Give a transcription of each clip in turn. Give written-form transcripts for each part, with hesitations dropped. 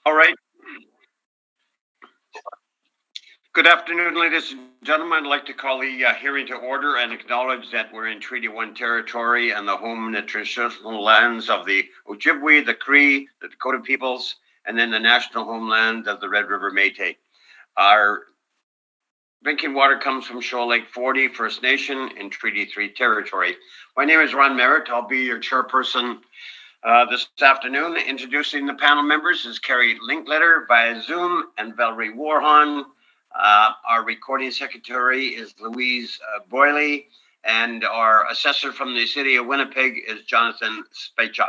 All right. Good afternoon, ladies and gentlemen. I'd like to call the hearing to order and acknowledge that we're in Treaty 1 territory and the home and the traditional lands of the Ojibwe, the Cree, the Dakota peoples, and then the national homeland of the Red River Métis. Our drinking water comes from Shoal Lake 40 First Nation in Treaty 3 territory. My name is Ron Merritt. I'll be your chairperson this afternoon. Introducing the panel members is Carrie Linkletter via Zoom and Valerie Warhon. Our recording secretary is Louise Boyley, and our assessor from the city of Winnipeg is Jonathan Spychuk.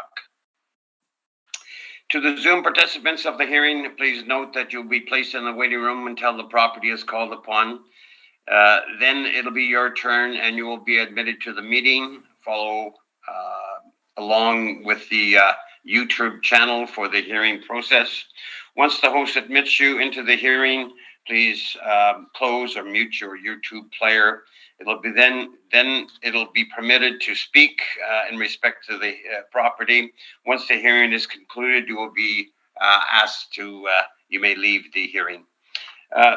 To the Zoom participants of the hearing, please note that you'll be placed in the waiting room until the property is called upon. Then it'll be your turn and you will be admitted to the meeting. Follow along with the YouTube channel for the hearing process. Once the host admits you into the hearing, please close or mute your YouTube player. It'll be then it'll be permitted to speak in respect to the property. Once the hearing is concluded, you will be asked to you may leave the hearing.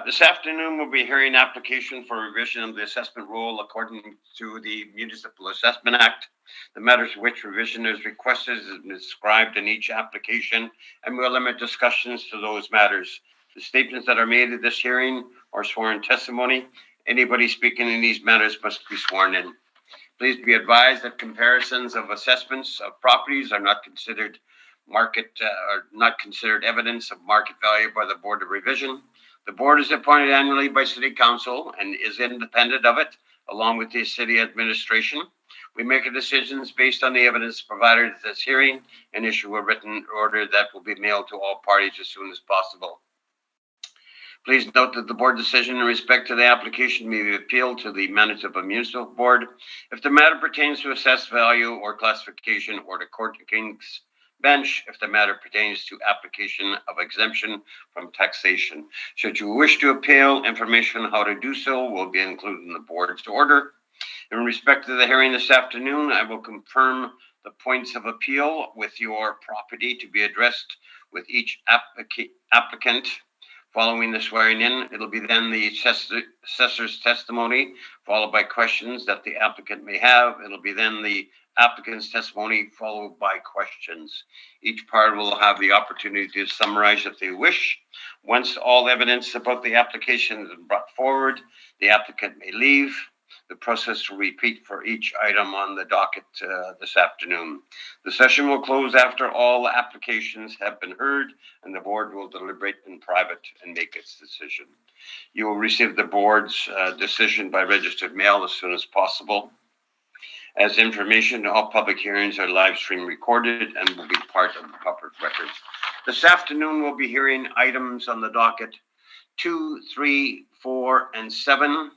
This afternoon, we'll be hearing application for revision of the assessment rule according to the Municipal Assessment Act. The matters to which revision is requested is described in each application, and we'll limit discussions to those matters. The statements that are made at this hearing are sworn testimony. Anybody speaking in these matters must be sworn in. Please be advised that comparisons of assessments of properties are not considered evidence of market value by the Board of Revision. The board is appointed annually by City Council and is independent of it, along with the city administration. We make decisions based on the evidence provided at this hearing and issue a written order that will be mailed to all parties as soon as possible. Please note that the board decision in respect to the application may be appealed to the Manitoba Municipal Board. If the matter pertains to assessed value or classification, or to Court of King's Bench if the matter pertains to application of exemption from taxation. Should you wish to appeal, information on how to do so will be included in the board's order. In respect to the hearing this afternoon, I will confirm the points of appeal with your property to be addressed with each applicant. Following the swearing in, it'll be then the assessor's testimony, followed by questions that the applicant may have. It'll be then the applicant's testimony, followed by questions. Each part will have the opportunity to summarize if they wish. Once all evidence about the application is brought forward, the applicant may leave. The process will repeat for each item on the docket this afternoon. The session will close after all applications have been heard, and the board will deliberate in private and make its decision. You will receive the board's decision by registered mail as soon as possible. As information, all public hearings are live stream recorded and will be part of the public record. This afternoon, we'll be hearing items on the docket 2, 3, 4, and 7.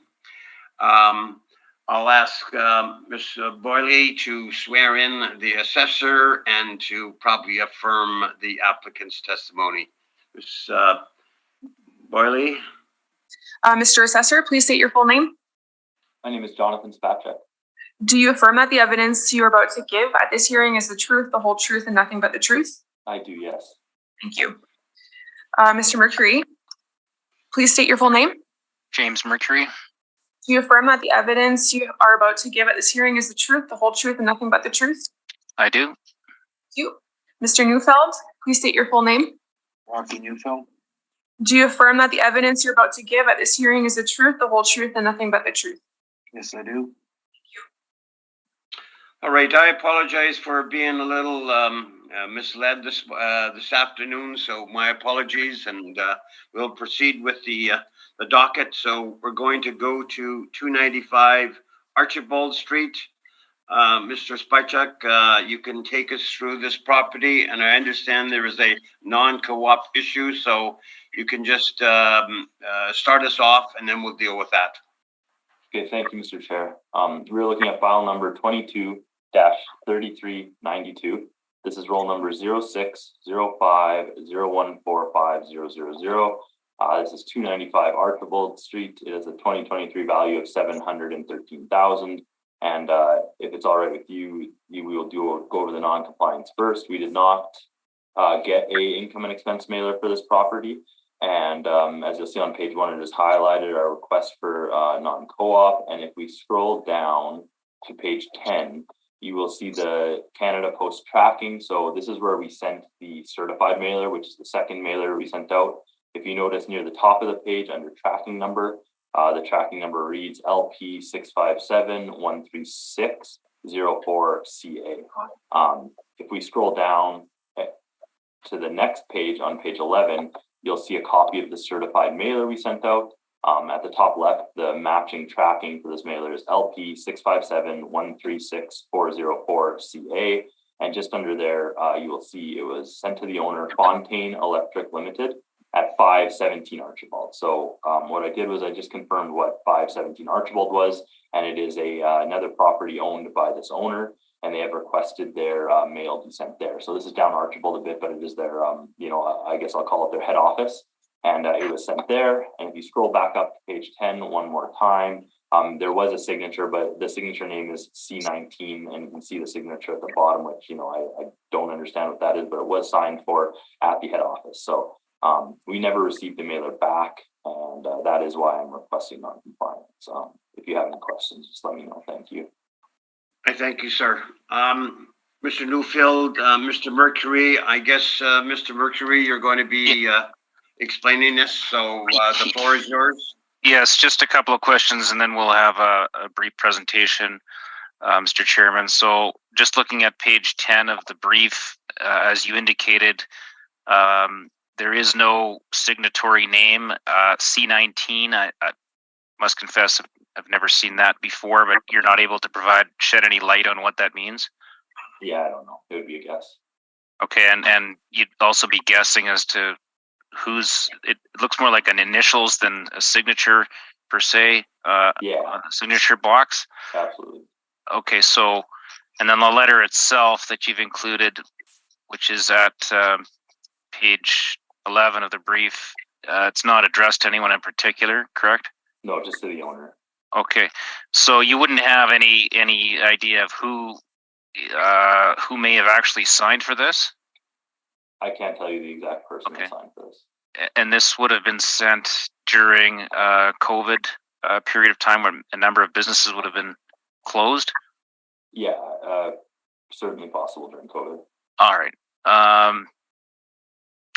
I'll ask Ms. Boyley to swear in the assessor and to probably affirm the applicant's testimony. Ms. Boyley? Mr. Assessor, please state your full name. My name is Jonathan Spychuk. Do you affirm that the evidence you are about to give at this hearing is the truth, the whole truth, and nothing but the truth? I do, yes. Thank you. Mr. Mercury, please state your full name. James Mercury. Do you affirm that the evidence you are about to give at this hearing is the truth, the whole truth, and nothing but the truth? I do. Thank you. Mr. Neufeld, please state your full name. Rocky Neufeld. Do you affirm that the evidence you're about to give at this hearing is the truth, the whole truth, and nothing but the truth? Yes, I do. All right, I apologize for being a little misled this afternoon, so my apologies, and we'll proceed with the docket. So we're going to go to 295 Archibald Street. Mr. Spychuk, you can take us through this property, and I understand there is a non-co-op issue, so you can just start us off, and then we'll deal with that. Okay, thank you, Mr. Chair. We're looking at file number 22-3392. This is roll number 0605014500. This is 295 Archibald Street. It is a 2023 value of $713,000. And if it's all right with you, we will go over the non-compliance first. We did not get a income and expense mailer for this property. And as you'll see on page 1, it is highlighted our request for non-co-op. And if we scroll down to page 10, you will see the Canada Post tracking. So this is where we sent the certified mailer, which is the second mailer we sent out. If you notice near the top of the page under tracking number, the tracking number reads LP 657-136-04CA. If we scroll down to the next page on page 11, you'll see a copy of the certified mailer we sent out. At the top left, the matching tracking for this mailer is LP 657-136-404CA. And just under there, you will see it was sent to the owner, Fontaine Electric Limited, at 517 Archibald. So what I did was I just confirmed what 517 Archibald was, and it is another property owned by this owner, and they have requested their mail be sent there. So this is down Archibald a bit, but it is their, I guess I'll call it their head office. And it was sent there. And if you scroll back up to page 10 one more time, there was a signature, but the signature name is C19, and you can see the signature at the bottom, which, I don't understand what that is, but it was signed for at the head office. So we never received the mailer back, and that is why I'm requesting non-compliance. If you have any questions, just let me know. Thank you. I thank you, sir. Mr. Newfield, Mr. Mercury, I guess, Mr. Mercury, you're going to be explaining this, so the floor is yours. Yes, just a couple of questions and then we'll have a brief presentation, Mr. Chairman. So just looking at page 10 of the brief, as you indicated, there is no signatory name, C19. I must confess, I've never seen that before, but you're not able to shed any light on what that means? Yeah, I don't know. It would be a guess. Okay, and you'd also be guessing as to it looks more like an initials than a signature per se, on the signature box. Absolutely. Okay, so, and then the letter itself that you've included, which is at page 11 of the brief, it's not addressed to anyone in particular, correct? No, just to the owner. Okay, so you wouldn't have any idea of who may have actually signed for this? I can't tell you the exact person who signed for this. And this would have been sent during COVID period of time when a number of businesses would have been closed? Yeah, certainly possible during COVID. All right.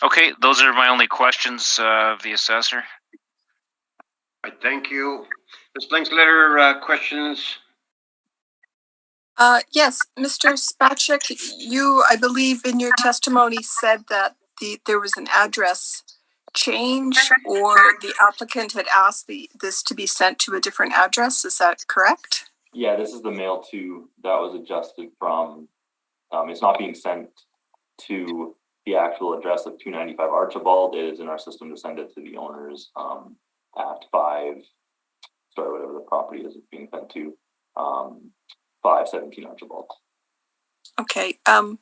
Okay, those are my only questions of the assessor. I thank you. Ms. Linklater, questions? Yes, Mr. Spacek, you, I believe in your testimony said that there was an address change, or the applicant had asked this to be sent to a different address. Is that correct? Yeah, this is the mail to that was adjusted from, it's not being sent to the actual address of 295 Archibald. It is in our system to send it to the owners at whatever the property is being sent to, 517 Archibald. Okay. And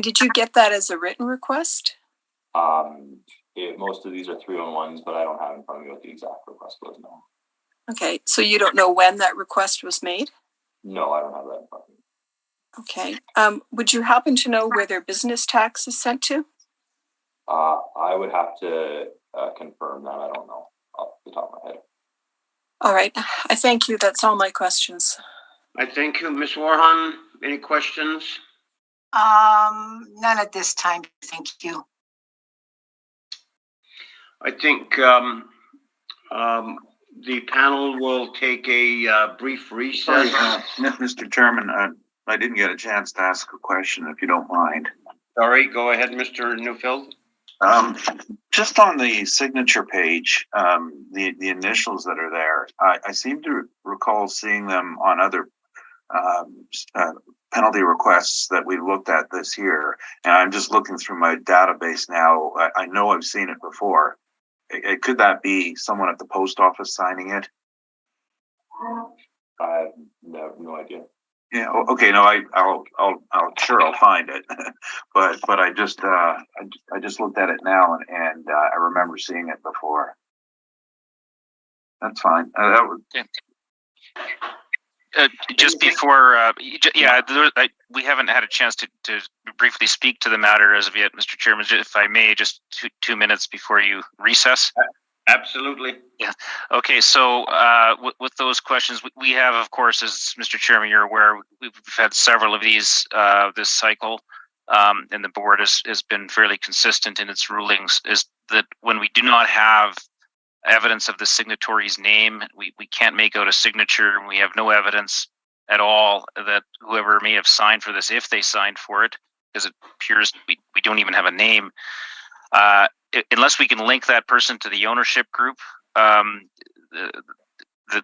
did you get that as a written request? Most of these are 3-on-1s, but I don't have in front of me what the exact request was now. Okay, so you don't know when that request was made? No, I don't have that in front of me. Okay. Would you happen to know where their business tax is sent to? I would have to confirm that. I don't know off the top of my head. All right. I thank you. That's all my questions. I thank you. Ms. Warhan, any questions? None at this time. Thank you. I think the panel will take a brief recess. Sorry, Mr. Chairman, I didn't get a chance to ask a question, if you don't mind. Sorry, go ahead, Mr. Newfield. Just on the signature page, the initials that are there, I seem to recall seeing them on other penalty requests that we've looked at this year. And I'm just looking through my database now. I know I've seen it before. Could that be someone at the post office signing it? I have no idea. Yeah. Okay. No. I'll find it. but I just looked at it now and I remember seeing it before. That's fine. That was. Okay. Just before, we haven't had a chance to briefly speak to the matter as of yet, Mr. Chairman. If I may, just two minutes before you recess. Absolutely. Yeah. Okay. So with those questions, we have, of course, as Mr. Chairman, you're aware, we've had several of these this cycle, and the board has been fairly consistent in its rulings. Is that when we do not have evidence of the signatory's name, we can't make out a signature, and we have no evidence at all that whoever may have signed for this, if they signed for it, because it appears we don't even have a name, unless we can link that person to the ownership group,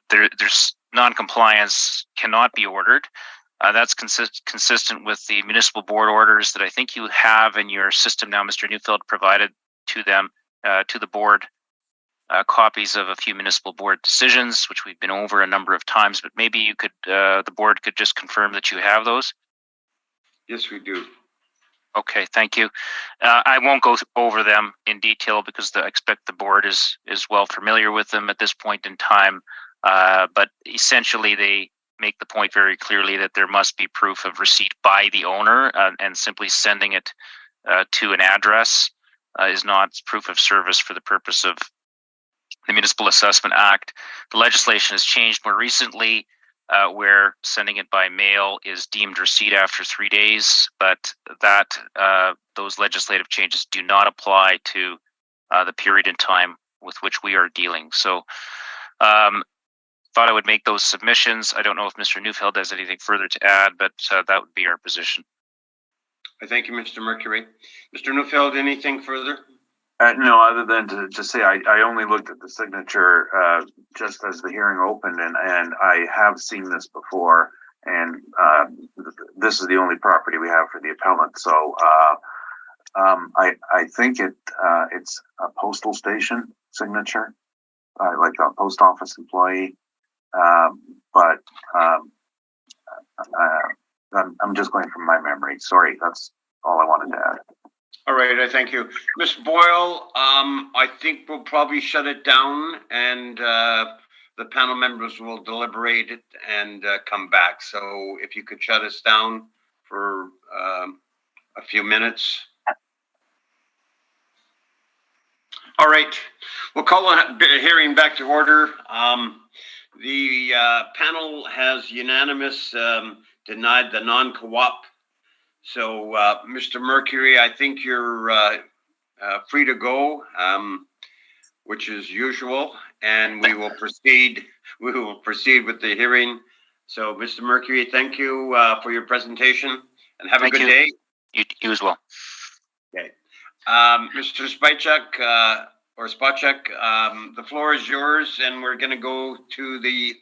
there's non-compliance cannot be ordered. That's consistent with the municipal board orders that I think you have in your system now. Mr. Neufeld provided to them, to the board, copies of a few municipal board decisions, which we've been over a number of times, but maybe you could, the board could just confirm that you have those. Yes, we do. Okay, thank you. I won't go over them in detail because I expect the board is well familiar with them at this point in time. But essentially, they make the point very clearly that there must be proof of receipt by the owner, and simply sending it to an address is not proof of service for the purpose of the Municipal Assessment Act. The legislation has changed more recently, where sending it by mail is deemed receipt after 3 days, but that those legislative changes do not apply to the period in time with which we are dealing. So thought I would make those submissions. I don't know if Mr. Neufeld has anything further to add, but that would be our position. I thank you, Mr. Mercury. Mr. Neufeld, anything further? No, other than to say I only looked at the signature just as the hearing opened, and I have seen this before, and this is the only property we have for the appellant. So I think it's a postal station signature, like a post office employee, but I'm just going from my memory. Sorry, that's all I wanted to add. All right, I thank you. Ms. Boyle, I think we'll probably shut it down, and the panel members will deliberate it and come back. So if you could shut us down for a few minutes. All right, we'll call a hearing back to order. The panel has unanimous denied the non-co-op. So, Mr. Mercury, I think you're free to go, which is usual, and we will proceed. We will proceed with the hearing. So, Mr. Mercury, thank you for your presentation, and have a good day. You as well. Okay, Mr. Spychuk or Spacek, the floor is yours, and we're going to go to the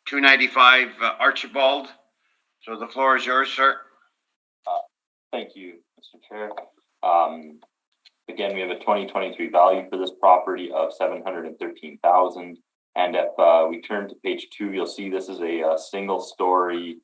295 Archibald. So the floor is yours, sir. Thank you, Mr. Chair. Again, we have a 2023 value for this property of $713,000. And if we turn to page 2, you'll see this is a single-story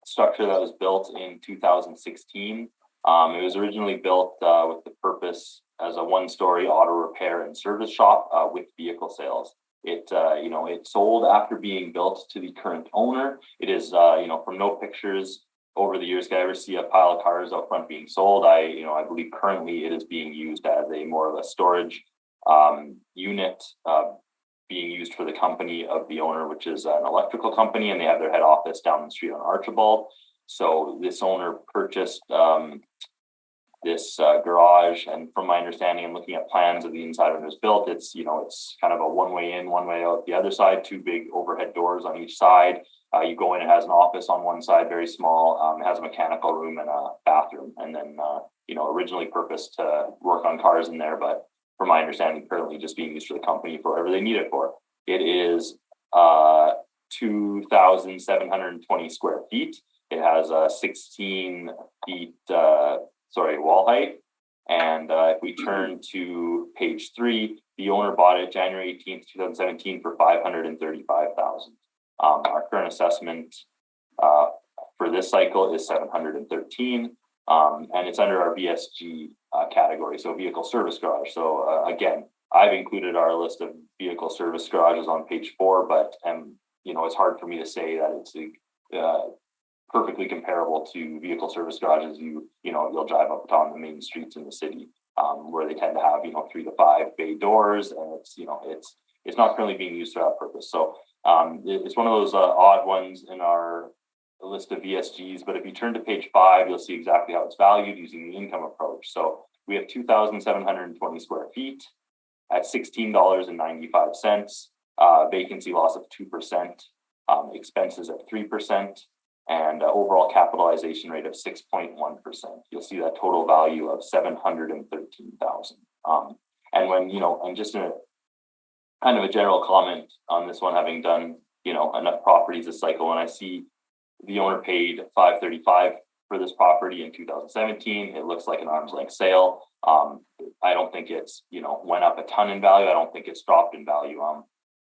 structure that was built in 2016. It was originally built with the purpose as a one-story auto repair and service shop with vehicle sales. It sold after being built to the current owner. It is, from no pictures over the years, did I ever see a pile of cars out front being sold? I believe currently it is being used as a more of a storage unit, being used for the company of the owner, which is an electrical company, and they have their head office down the street on Archibald. So this owner purchased this garage, and from my understanding and looking at plans of the inside when it was built, it's kind of a one way in, one way out the other side, 2 big overhead doors on each side. You go in, it has an office on one side, very small. It has a mechanical room and a bathroom, and then originally purposed to work on cars in there, but from my understanding, currently just being used for the company for whatever they need it for. It is 2,720 square feet. It has 16 feet wall height. And if we turn to page 3, the owner bought it January 18th, 2017 for $535,000. Our current assessment for this cycle is $713,000, and it's under our VSG category, so vehicle service garage. So again, I've included our list of vehicle service garages on page 4, but it's hard for me to say that it's perfectly comparable to vehicle service garages you'll drive up on the main streets in the city, where they tend to have 3 to 5 bay doors, and it's not currently being used for that purpose. So it's one of those odd ones in our list of VSGs. But if you turn to page 5, you'll see exactly how it's valued using the income approach. So we have 2,720 square feet at $16.95, vacancy loss of 2%, expenses at 3%, and overall capitalization rate of 6.1%. You'll see that total value of $713,000. And and just a kind of a general comment on this one, having done enough properties this cycle, when I see the owner paid $535 for this property in 2017, it looks like an arm's length sale. I don't think it's went up a ton in value. I don't think it's dropped in value.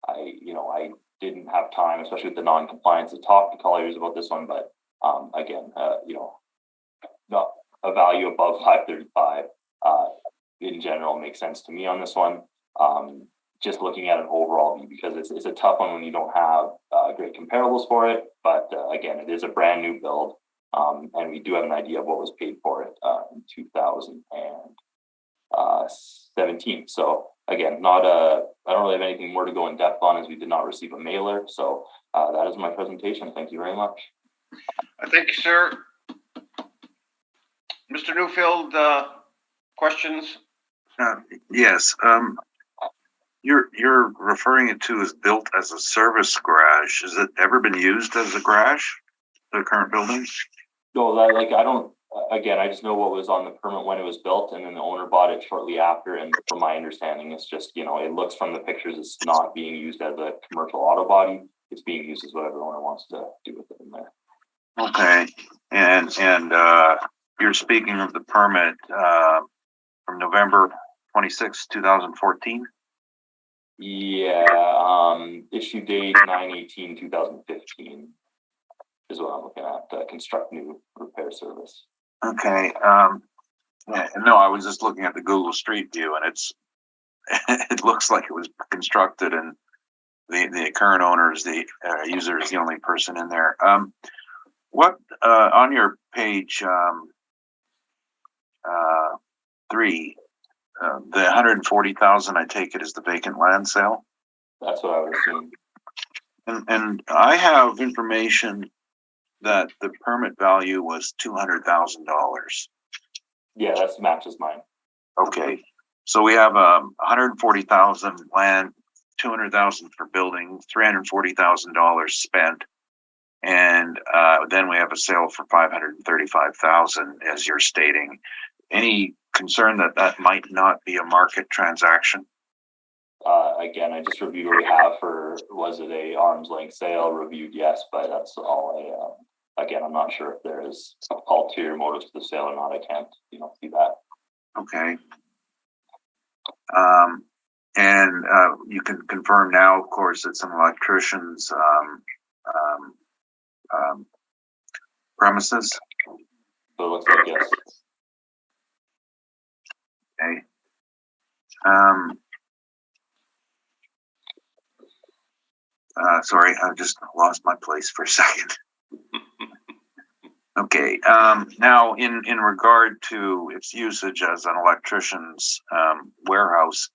I didn't have time, especially with the non-compliance, to talk to Colliers about this one. But again, not a value above $535 in general makes sense to me on this one. Just looking at an overall view, because it's a tough one when you don't have great comparables for it. But again, it is a brand new build, and we do have an idea of what was paid for it in 2017. So again, I don't really have anything more to go in depth on, as we did not receive a mailer. So that is my presentation. Thank you very much. Thank you, sir. Mr. Newfield, questions? Yes. You're referring it to as built as a service garage. Has it ever been used as a garage, the current building? No, I don't. Again, I just know what was on the permit when it was built, and then the owner bought it shortly after. And from my understanding, it's just it looks from the pictures, it's not being used as a commercial auto body. It's being used as whatever the owner wants to do with it in there. Okay, and you're speaking of the permit from November 26, 2014. Yeah, issue date 9/18/2015 is what I'm looking at. Construct new repair service. Okay. No, I was just looking at the Google Street View, and it looks like it was constructed, and the current owner is the user is the only person in there. What on your page 3? The 140,000, I take it, is the vacant land sale. That's what I would assume. And I have information that the permit value was $200,000. Yeah, that matches mine. Okay, so we have 140,000 land, 200,000 for building, $340,000 spent, and then we have a sale for 535,000, as you're stating. Any concern that might not be a market transaction? Again, I just reviewed what we have for, was it a arm's length sale? Reviewed, yes, but that's all again, I'm not sure if there is ulterior motives to the sale or not. I can't, see that. Okay. And you can confirm now, of course, that some electricians premises. So it looks like yes. Okay. Sorry, I just lost my place for a second. Okay. Now, in regard to its usage as an electrician's warehouse,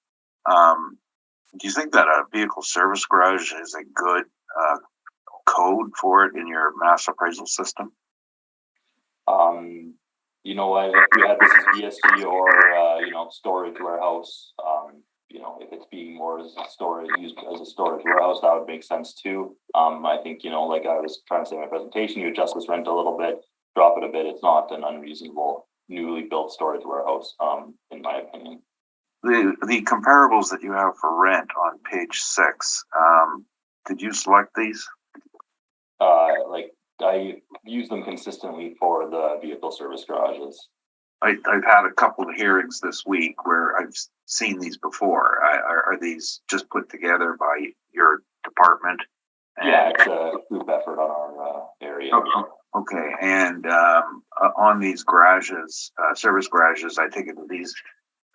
do you think that a vehicle service garage is a good code for it in your mass appraisal system? You know what? If we had this as VSG or storage warehouse, if it's being more as a storage, used as a storage warehouse, that would make sense too. I think, like I was trying to say in my presentation, you adjust this rent a little bit, drop it a bit. It's not an unreasonable newly built storage warehouse, in my opinion. The comparables that you have for rent on page 6, did you select these? I use them consistently for the vehicle service garages. I've had a couple of hearings this week where I've seen these before. Are these just put together by your department? Yeah, it's a group effort on our area. Okay, and on these garages, service garages, I take it that these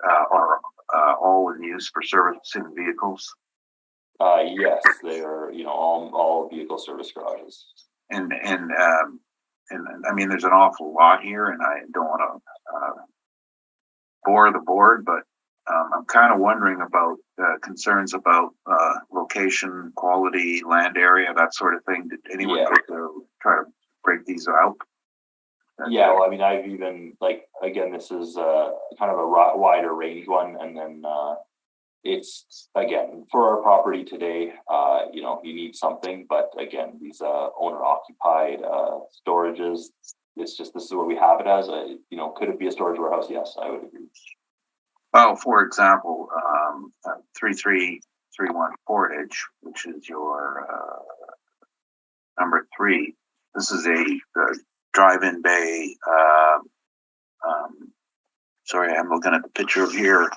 are all in use for servicing vehicles? Yes, they are, all vehicle service garages. And I mean, there's an awful lot here, and I don't want to bore the board, but I'm kind of wondering about concerns about location, quality, land area, that sort of thing. Did anyone go to try to break these out? Yeah, well, I mean, I've even, again, this is kind of a wider range one, and then it's, again, for our property today, you need something, but again, these owner-occupied storages, this is what we have it as. Could it be a storage warehouse? Yes, I would agree. Well, for example, 3331 Portage, which is your number 3. This is a drive-in bay. Sorry, I'm looking at the picture of here.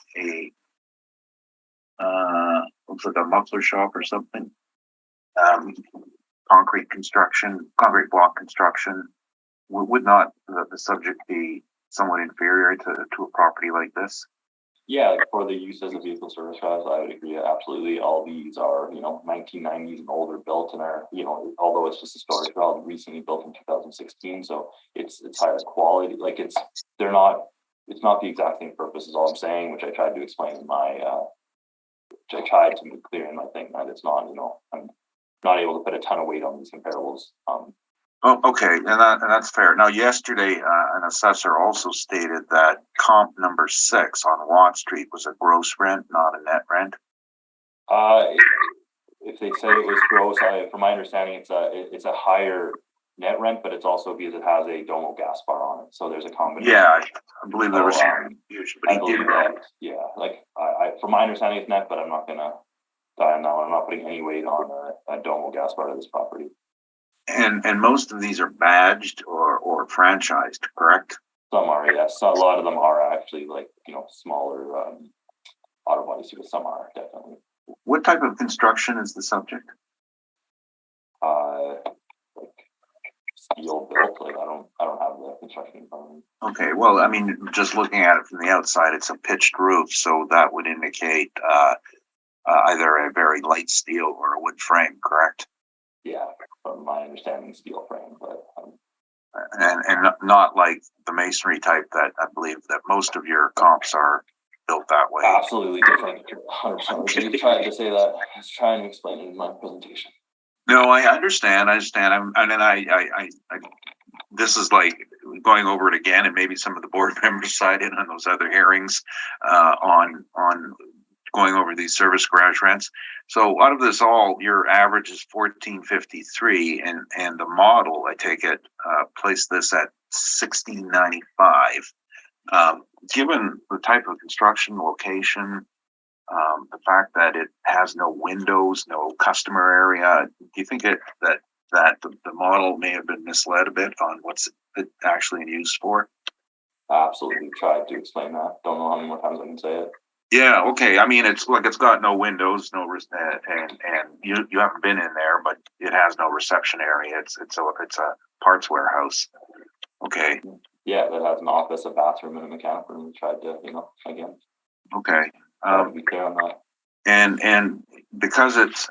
Looks like a muffler shop or something. Concrete block construction. Would not the subject be somewhat inferior to a property like this? Yeah, for the use as a vehicle service garage, I would agree. Absolutely. All these are, 1990s and older built and are, although it's just a storage garage, recently built in 2016. So it's higher quality. It's not the exact same purpose is all I'm saying, which I tried to explain in my, which I tried to make clear in my thing that it's not, I'm not able to put a ton of weight on these comparables. Oh, okay, and that's fair. Now, yesterday, an assessor also stated that comp number 6 on Watt Street was a gross rent, not a net rent. If they say it was gross, from my understanding, it's a higher net rent, but it's also because it has a Domo gas bar on it. So there's a combination. Yeah, I believe there was some confusion, but I believe that. Yeah, from my understanding, it's net, but I'm not gonna die on that one. I'm not putting any weight on a Domo gas bar to this property. And most of these are badged or franchised, correct? Some are, yes. A lot of them are actually smaller auto bodies, but some are definitely. What type of construction is the subject? Steel built. I don't have the construction in front of me. Okay, well, I mean, just looking at it from the outside, it's a pitched roof, so that would indicate either a very light steel or a wood frame, correct? Yeah, from my understanding, steel frame, but and not like the masonry type that I believe that most of your comps are built that way. Absolutely different. 100%. I tried to say that. I was trying to explain it in my presentation. No, I understand. This is like going over it again, and maybe some of the board members side in on those other hearings on going over these service garage rents. So out of this all, your average is $1,453, and the model, I take it, placed this at $1,695. Given the type of construction, location, the fact that it has no windows, no customer area, do you think that the model may have been misled a bit on what's it actually used for? Absolutely tried to explain that. Don't know how many more times I can say it. Yeah, okay. I mean, it's got no windows, and you haven't been in there, but it has no reception area. It's a parts warehouse. Okay. Yeah, that has an office, a bathroom, and a mechanic room. We tried to, again. Okay. To be clear on that. And because it's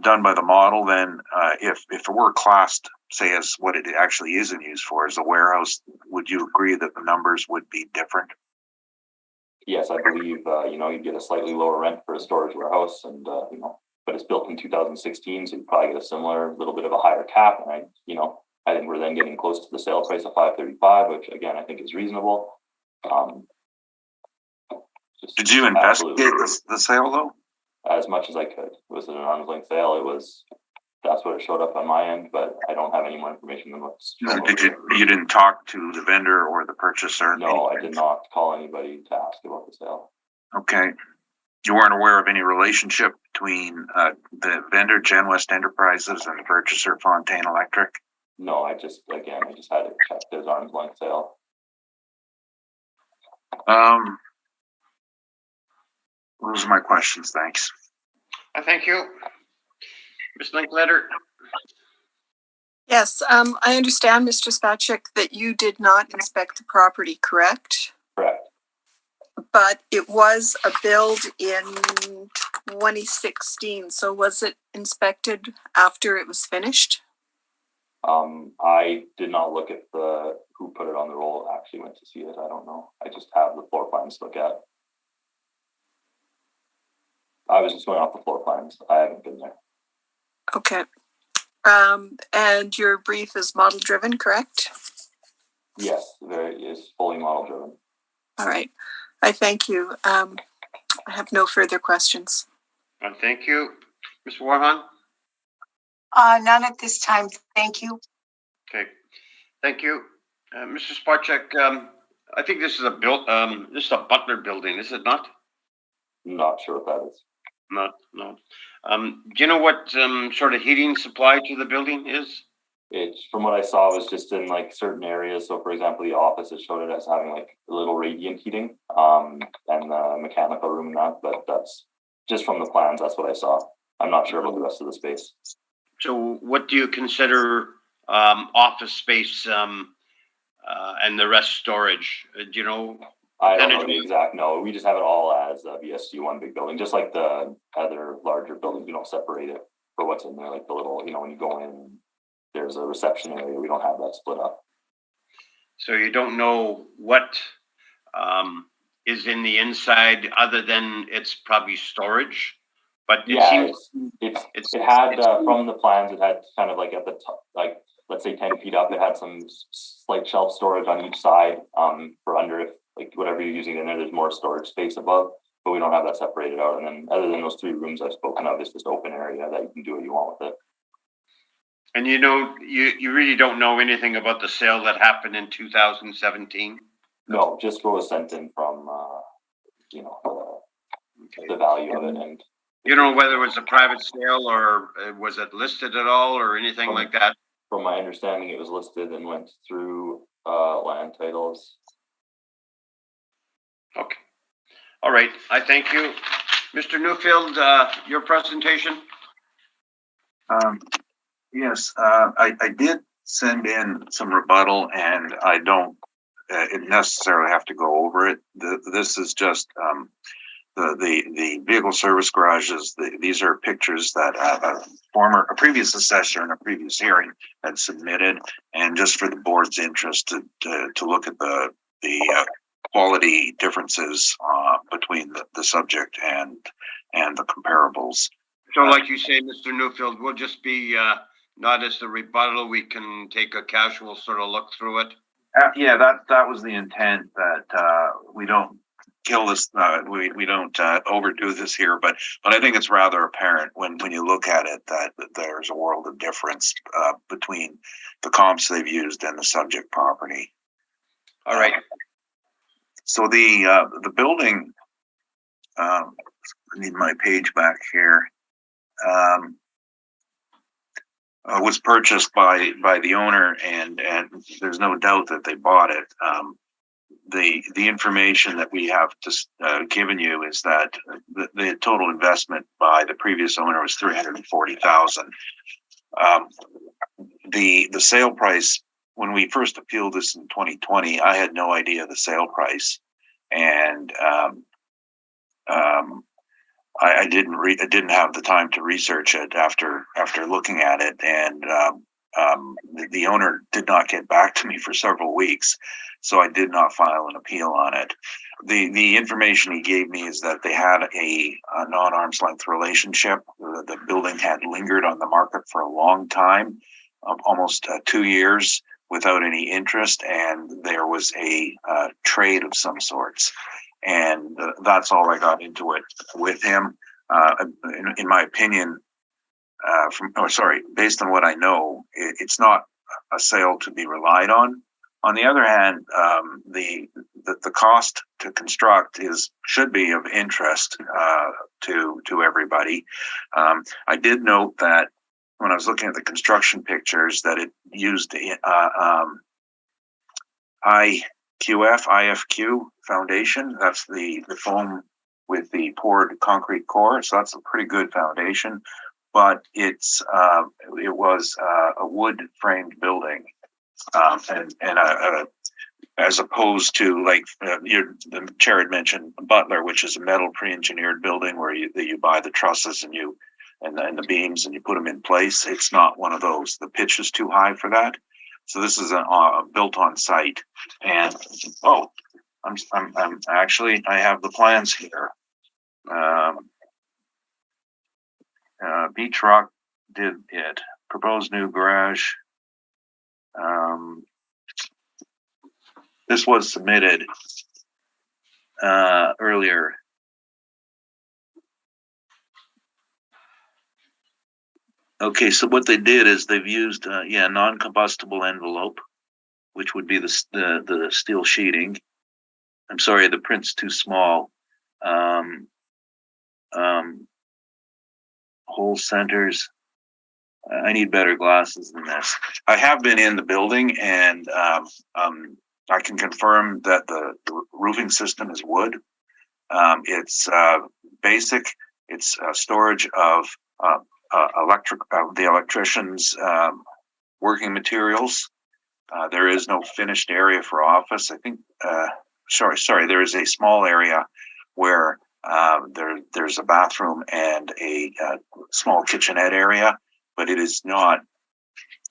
done by the model, then if it were classed, say, as what it actually is in use for, as a warehouse, would you agree that the numbers would be different? Yes, I believe, you'd get a slightly lower rent for a storage warehouse and, but it's built in 2016, so you probably get a similar little bit of a higher cap. And I think we're then getting close to the sale price of $535, which again, I think is reasonable. Did you investigate the sale though? As much as I could. It was an arm's length sale. That's what it showed up on my end, but I don't have any more information than what's. You didn't talk to the vendor or the purchaser? No, I did not call anybody to ask about the sale. Okay. You weren't aware of any relationship between the vendor, Gen West Enterprises, and the purchaser, Fontaine Electric? No, I just had it checked as arm's length sale. Those are my questions. Thanks. Thank you. Ms. Linkletter? Yes, I understand, Mr. Spacek, that you did not inspect the property, correct? Correct. but it was a build in 2016. So was it inspected after it was finished? I did not look at who put it on the roll, actually went to see it. I don't know. I just have the floor plans to look at. I was just going off the floor plans. I haven't been there. Okay. And your brief is model driven, correct? Yes, there is fully model driven. All right. I thank you. I have no further questions. Thank you. Ms. Warhan? None at this time. Thank you. Okay, thank you. Mr. Sparchek, I think this is this is a Butler building, is it not? Not sure what that is. No. Do you know what sort of heating supply to the building is? It's, from what I saw, was just in like certain areas. So for example, the office, it showed it as having like a little radiant heating, and the mechanical room and that, but that's just from the plans. That's what I saw. I'm not sure about the rest of the space. So what do you consider office space and the rest storage? Do you know? I don't know the exact, no, we just have it all as a VSG one big building, just like the other larger buildings. We don't separate it for what's in there, like the little, when you go in, there's a reception area. We don't have that split up. So you don't know what is in the inside other than it's probably storage? But it seems it had from the plans, it had kind of like at the top, like let's say 10 feet up, it had some slight shelf storage on each side for under, if like whatever you're using in there, there's more storage space above, but we don't have that separated out. And then other than those 3 rooms I've spoken of, it's just open area that you can do what you want with it. And you really don't know anything about the sale that happened in 2017? No, just what was sent in from, the value of it. And you don't know whether it was a private sale or was it listed at all or anything like that? From my understanding, it was listed and went through land titles. Okay. All right. I thank you. Mr. Newfield, your presentation? Yes, I did send in some rebuttal, and I don't necessarily have to go over it. This is just the vehicle service garages. These are pictures that a previous assessor in a previous hearing had submitted, and just for the board's interest to look at the quality differences between the subject and the comparables. So like you say, Mr. Newfield, we'll just be not as the rebuttal, we can take a casual sort of look through it. Yeah, that was the intent, that we don't kill this, we don't overdo this here, but I think it's rather apparent when you look at it that there's a world of difference between the comps they've used and the subject property. All right. So the building, I need my page back here, was purchased by the owner, and there's no doubt that they bought it. The information that we have just given you is that the total investment by the previous owner was $340,000. The sale price, when we first appealed this in 2020, I had no idea the sale price, and I didn't have the time to research it after looking at it, and the owner did not get back to me for several weeks, so I did not file an appeal on it. The information he gave me is that they had a non-arm's length relationship. The building had lingered on the market for a long time, almost 2 years, without any interest, and there was a trade of some sorts. And that's all I got into it with him. In my opinion, based on what I know, it's not a sale to be relied on. On the other hand, the cost to construct should be of interest to everybody. I did note that when I was looking at the construction pictures, that it used IFQ foundation. That's the foam with the poured concrete core. So that's a pretty good foundation, but it was a wood framed building, and as opposed to like the chair had mentioned Butler, which is a metal pre-engineered building where you buy the trusses and the beams and you put them in place. It's not one of those. The pitch is too high for that. So this is a built on site. And I'm actually, I have the plans here. Beach Rock did it. Proposed new garage. This was submitted earlier. Okay, so what they did is they've used non-combustible envelope, which would be the steel sheeting. I'm sorry, the print's too small. Hole centers. I need better glasses than this. I have been in the building, and I can confirm that the roofing system is wood. It's basic. It's storage of the electrician's working materials. There is no finished area for office. I think. Sorry. There is a small area where there's a bathroom and a small kitchenette area, but it is not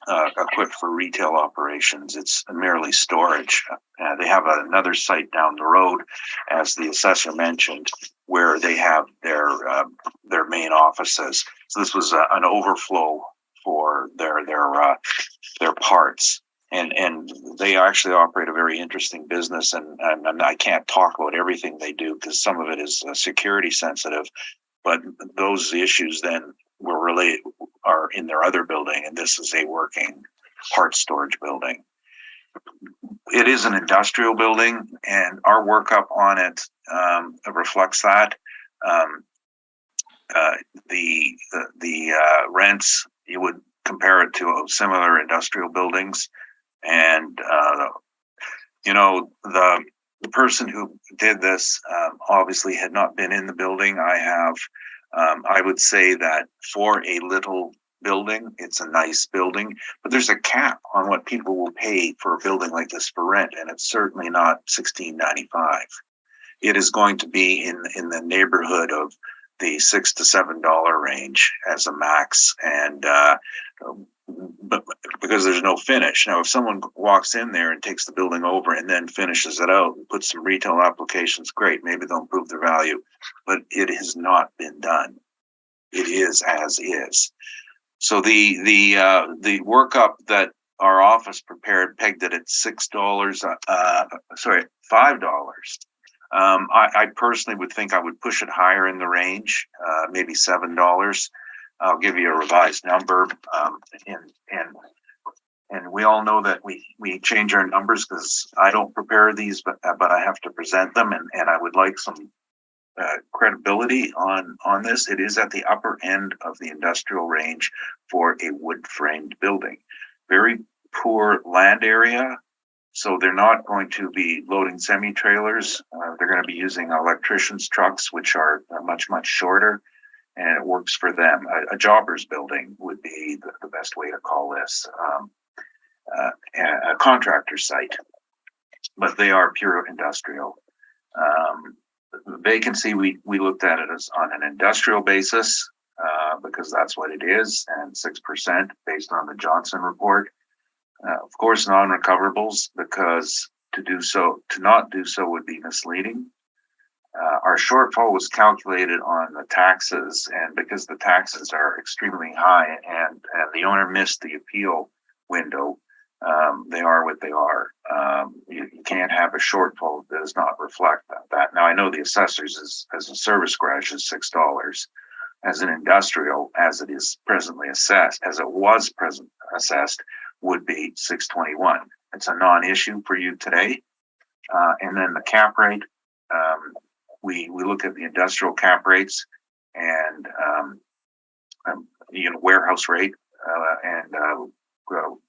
equipped for retail operations. It's merely storage. They have another site down the road, as the assessor mentioned, where they have their main offices. So this was an overflow for their parts. And they actually operate a very interesting business, and I can't talk about everything they do because some of it is security sensitive, but those issues then are in their other building, and this is a working part storage building. It is an industrial building, and our workup on it reflects that. The rents, you would compare it to similar industrial buildings. And, the person who did this obviously had not been in the building. I have. I would say that for a little building, it's a nice building, but there's a cap on what people will pay for a building like this for rent, and it's certainly not $16.95. It is going to be in the neighborhood of the $6 to $7 range as a max, and but because there's no finish. Now, if someone walks in there and takes the building over and then finishes it out and puts some retail applications, great, maybe they'll improve their value, but it has not been done. It is as is. So the workup that our office prepared pegged it at $5. I personally would think I would push it higher in the range, maybe $7. I'll give you a revised number, and we all know that we change our numbers because I don't prepare these, but I have to present them, and I would like some credibility on this. It is at the upper end of the industrial range for a wood framed building. Very poor land area. So they're not going to be loading semi-trailers. They're going to be using electricians' trucks, which are much, much shorter, and it works for them. A jobber's building would be the best way to call this, a contractor site, but they are pure industrial. The vacancy, we looked at it as on an industrial basis because that's what it is, and 6% based on the Johnson report. Of course, non-recoverables, because to not do so would be misleading. Our shortfall was calculated on the taxes, and because the taxes are extremely high and the owner missed the appeal window, they are what they are. You can't have a shortfall that does not reflect that. Now, I know the assessors as a service garage is $6. As an industrial, as it is presently assessed, as it was assessed, would be $6.21. It's a non-issue for you today. And then the cap rate, we look at the industrial cap rates and warehouse rate, and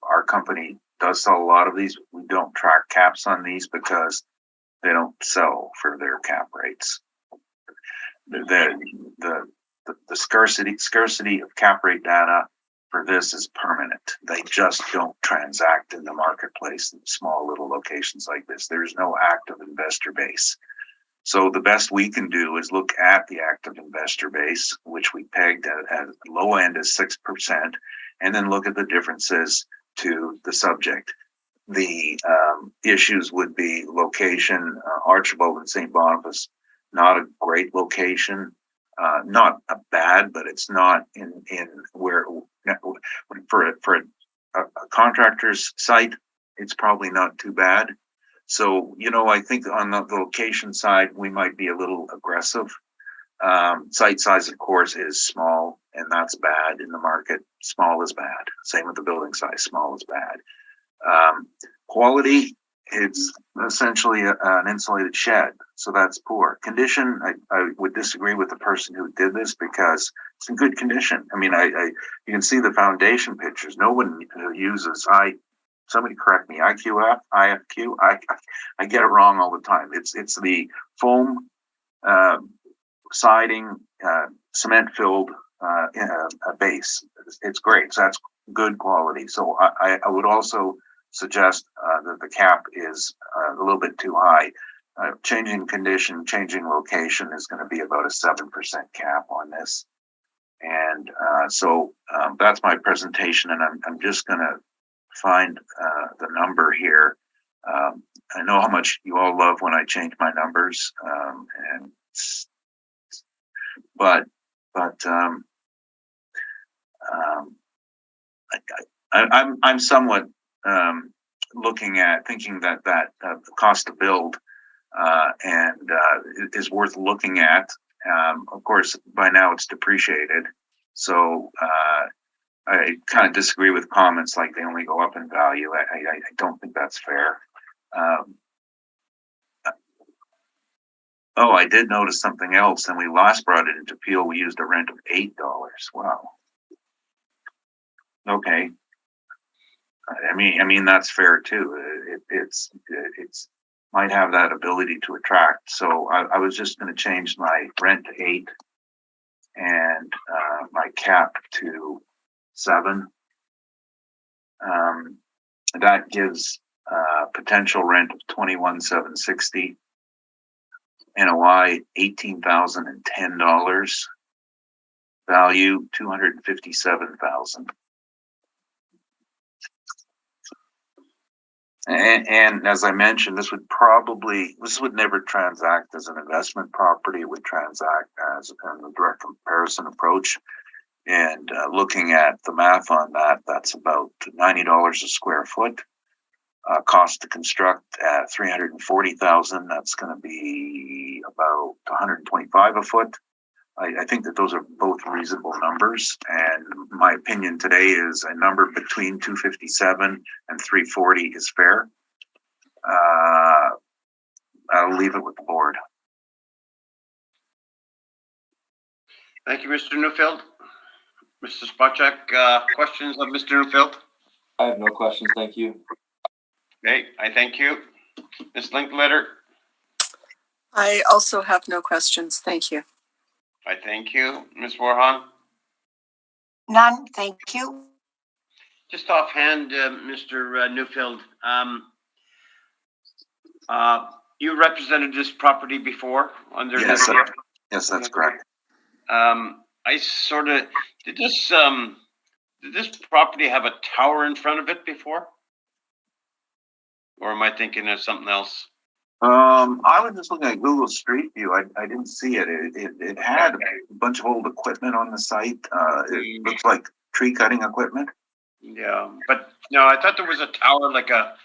our company does sell a lot of these. We don't track caps on these because they don't sell for their cap rates. The scarcity of cap rate data for this is permanent. They just don't transact in the marketplace in small little locations like this. There's no active investor base. So the best we can do is look at the active investor base, which we pegged at low end as 6%, and then look at the differences to the subject. The issues would be location, Archibald and St. Boniface, not a great location, not a bad, but it's not in where for a contractor's site, it's probably not too bad. So, I think on the location side, we might be a little aggressive. Site size, of course, is small, and that's bad in the market. Small is bad. Same with the building size, small is bad. Quality, it's essentially an insulated shed, so that's poor. Condition, I would disagree with the person who did this because it's in good condition. I mean, you can see the foundation pictures. No one uses, somebody correct me, IFQ, I get it wrong all the time. It's the foam siding, cement filled base. It's great. So that's good quality. So I would also suggest that the cap is a little bit too high. Changing condition, changing location is going to be about a 7% cap on this. And so that's my presentation, and I'm just going to find the number here. I know how much you all love when I change my numbers, but I'm somewhat thinking that the cost to build is worth looking at. Of course, by now it's depreciated, so I kind of disagree with comments like they only go up in value. I don't think that's fair. I did notice something else, and we last brought it into Peel. We used a rent of $8. Wow. Okay. I mean that's fair too. It's might have that ability to attract. So I was just going to change my rent to 8 and my cap to 7. That gives potential rent of $21,760. NOI $18,010. Value $257,000. And as I mentioned, this would never transact as an investment property. It would transact as a direct comparison approach. And looking at the math on that, that's about $90 a square foot. Cost to construct at $340,000. That's going to be about $125 a foot. I think that those are both reasonable numbers, and my opinion today is a number between 257 and 340 is fair. I'll leave it with the board. Thank you, Mr. Newfield. Mr. Spacek, questions of Mr. Newfield? I have no questions, thank you. Okay, I thank you. Ms. Linkletter? I also have no questions. Thank you. I thank you. Ms. Warhan? None, thank you. Just offhand, Mr. Newfield, you represented this property before under Yes, the yes, that's correct. Did this property have a tower in front of it before? Or am I thinking of something else? I was just looking at Google Street View. I didn't see it. It had a bunch of old equipment on the site. It looks like tree cutting equipment. Yeah, but no, I thought there was a tower, like a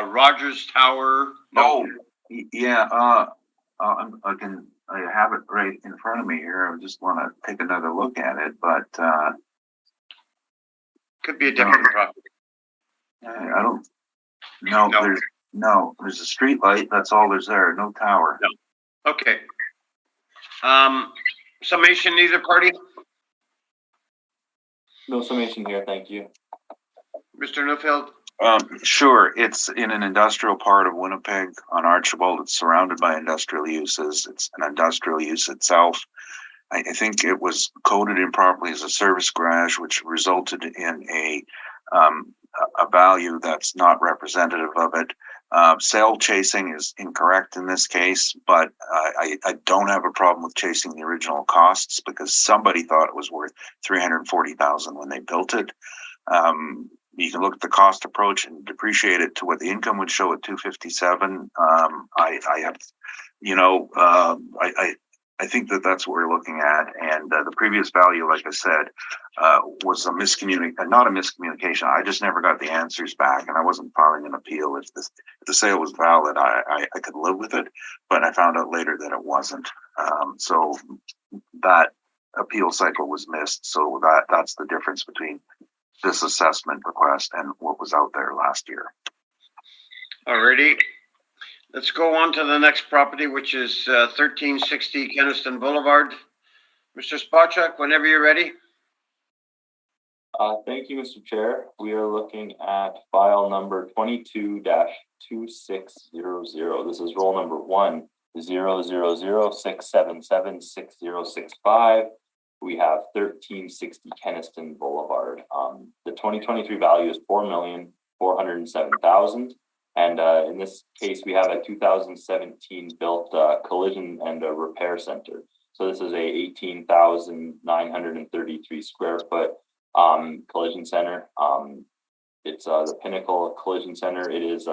Rogers Tower. No. Yeah. I have it right in front of me here. I just want to take another look at it, but could be a different property. I don't. No, there's a street light. That's all there's there. No tower. No. Okay. Summation, either party? No summation here, thank you. Mr. Newfield? Sure. It's in an industrial part of Winnipeg on Archibald. It's surrounded by industrial uses. It's an industrial use itself. I think it was coded improperly as a service garage, which resulted in a value that's not representative of it. Sale chasing is incorrect in this case, but I don't have a problem with chasing the original costs because somebody thought it was worth $340,000 when they built it. You can look at the cost approach and depreciate it to what the income would show at 257. I think that that's what we're looking at, and the previous value, like I said, was not a miscommunication. I just never got the answers back, and I wasn't filing an appeal. If the sale was valid, I could live with it, but I found out later that it wasn't. So that appeal cycle was missed. So that's the difference between this assessment request and what was out there last year. Alrighty. Let's go on to the next property, which is 1360 Kenniston Boulevard. Mr. Spacek, whenever you're ready. Thank you, Mr. Chair. We are looking at file number 22-2600. This is roll number 1-000-677-6065. We have 1360 Kenniston Boulevard. The 2023 value is $4,407,000. And in this case, we have a 2017 built collision and a repair center. So this is a 18,933 square foot collision center. It's the Pinnacle Collision Center. It is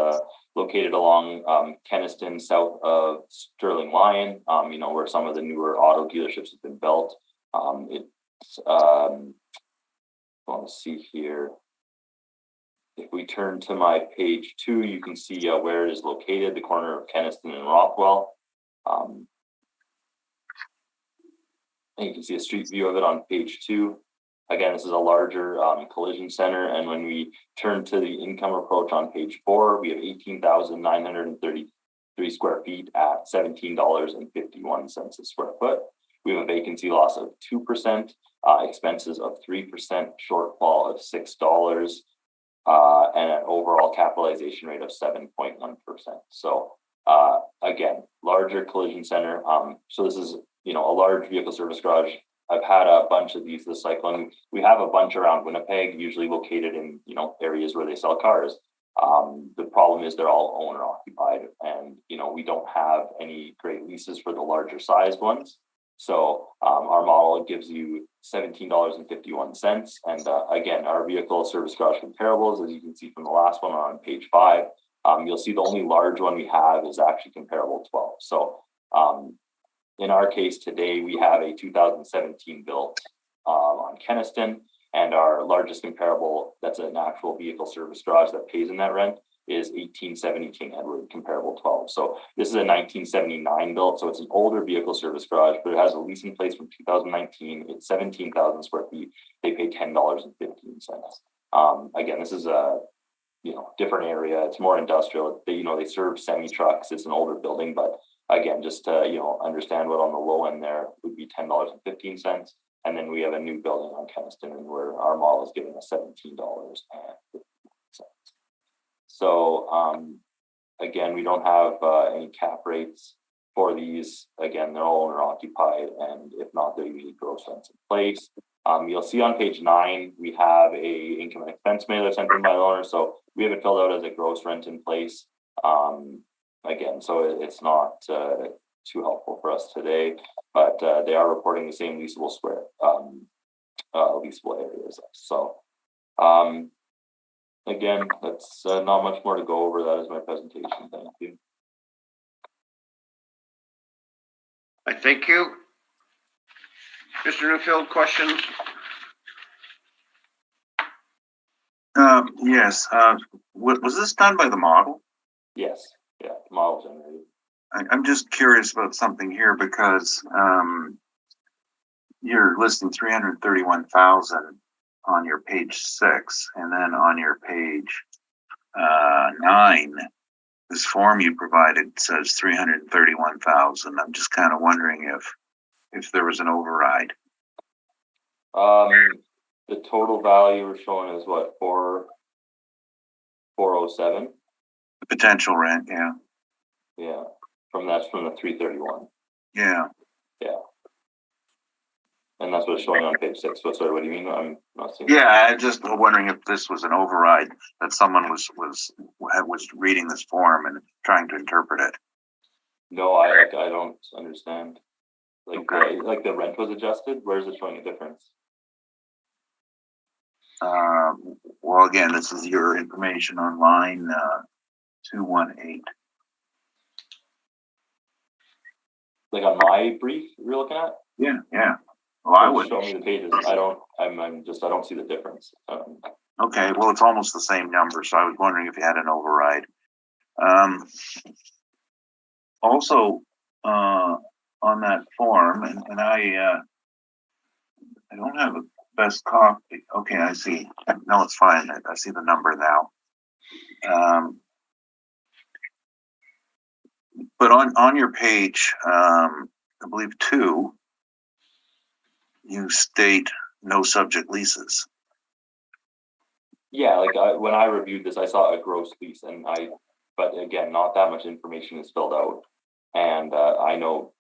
located along Kenniston, south of Sterling Lion, where some of the newer auto dealerships have been built. I want to see here. If we turn to my page 2, you can see where it is located, the corner of Kenniston and Rothwell. And you can see a street view of it on page 2. Again, this is a larger collision center. And when we turn to the income approach on page 4, we have 18,933 square feet at $17.51 a square foot. We have a vacancy loss of 2%, expenses of 3%, shortfall of $6, and an overall capitalization rate of 7.1%. So again, larger collision center. So this is, a large vehicle service garage. I've had a bunch of these this cycle, and we have a bunch around Winnipeg, usually located in, areas where they sell cars. The problem is they're all owner occupied, and, we don't have any great leases for the larger sized ones. So our model gives you $17.51. And again, our vehicle service garage comparables, as you can see from the last one on page 5, you'll see the only large one we have is actually comparable 12. So in our case today, we have a 2017 built on Kenniston, and our largest comparable that's an actual vehicle service garage that pays in that rent is 1870 King Edward, comparable 12. So this is a 1979 built, so it's an older vehicle service garage, but it has a lease in place from 2019. It's 17,000 square feet. They pay $10.15. Again, this is a different area. It's more industrial. They serve semi trucks. It's an older building, but again, just to understand what on the low end there would be $10.15. And then we have a new building on Kenniston, where our model is giving us $17.50. So again, we don't have any cap rates for these. Again, they're all owner occupied, and if not, they're usually gross rents in place. You'll see on page 9, we have a income and expense mailer sent in by the owner. So we have it filled out as a gross rent in place. Again, so it's not too helpful for us today, but they are reporting the same leasable leasable areas. So again, that's not much more to go over. That is my presentation. Thank you. I thank you. Mr. Newfield, questions? Yes. Was this done by the model? Yes. Yeah, model generated. I'm just curious about something here because you're listing 331,000 on your page 6, and then on your page 9, this form you provided says 331,000. I'm just kind of wondering if there was an override. The total value we're showing is what, 407? The potential rent, yeah. Yeah, that's from the 331. Yeah. Yeah. And that's what's showing on page 6. What do you mean? I'm not seeing. Yeah, I'm just wondering if this was an override that someone was reading this form and trying to interpret it. No, I don't understand. Like, Okay. like the rent was adjusted. Where is it showing a difference? Well, again, this is your information on line 218. Like on my brief you're looking at? Yeah. Well, I would show me the pages. I don't see the difference. Okay, well, it's almost the same number, so I was wondering if you had an override. Also, on that form, and I don't have a best copy. Okay, I see. No, it's fine. I see the number now. But on your page, I believe 2, you state no subject leases. Yeah, like when I reviewed this, I saw a gross lease, but again, not that much information is filled out, and I know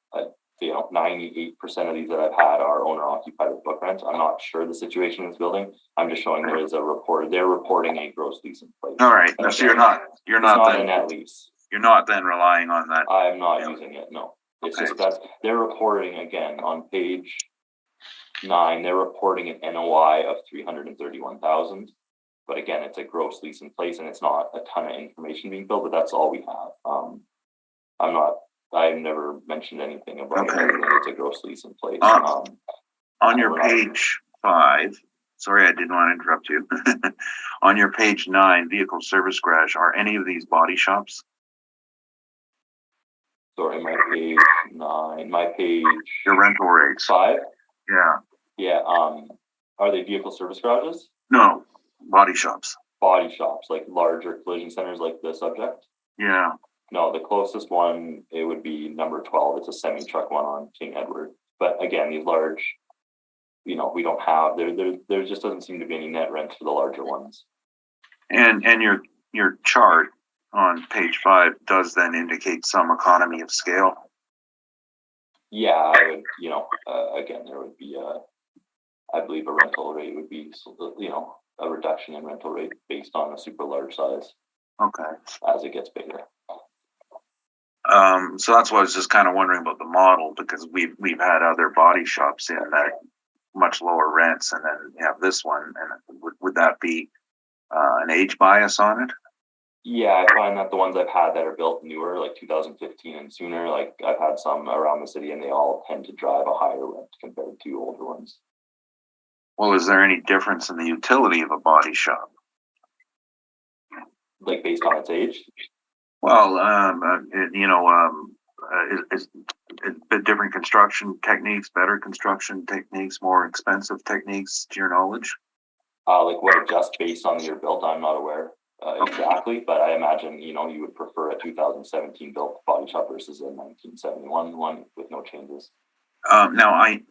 98% of these that I've had are owner occupied with book rent. I'm not sure the situation in this building. I'm just showing there is a report. They're reporting a gross lease in place. All right, so you're not then a net lease. You're not then relying on that. I'm not using it. No, it's just that they're reporting again on page 9. They're reporting an NOI of 331,000. But again, it's a gross lease in place, and it's not a ton of information being filled. But that's all we have. I've never mentioned anything about it. It's a gross lease in place. On your page 5, sorry, I didn't want to interrupt you. On your page 9, vehicle service garage, are any of these body shops? Sorry, my page 9. My page. Your rental rates. 5. Yeah. Yeah. Are they vehicle service garages? No, body shops. Body shops, like larger collision centers, like the subject. Yeah. No, the closest one, it would be number 12. It's a semi-truck one on King Edward. But again, these large, we don't have, there just doesn't seem to be any net rent for the larger ones. And your chart on page 5 does then indicate some economy of scale. Yeah, I would, again, there would be I believe a rental rate would be, a reduction in rental rate based on a super large size. Okay. As it gets bigger. So that's why I was just kind of wondering about the model, because we've had other body shops in that much lower rents, and then you have this one, and would that be an age bias on it? Yeah, I find that the ones I've had that are built newer, like 2015 and sooner, like I've had some around the city, and they all tend to drive a higher rent compared to older ones. Well, is there any difference in the utility of a body shop? Like based on its age? Well, is bit different construction techniques, better construction techniques, more expensive techniques, to your knowledge? Like what adjusts based on the year built, I'm not aware exactly, but I imagine, you would prefer a 2017 built body shop versus a 1971 one with no changes. Now, I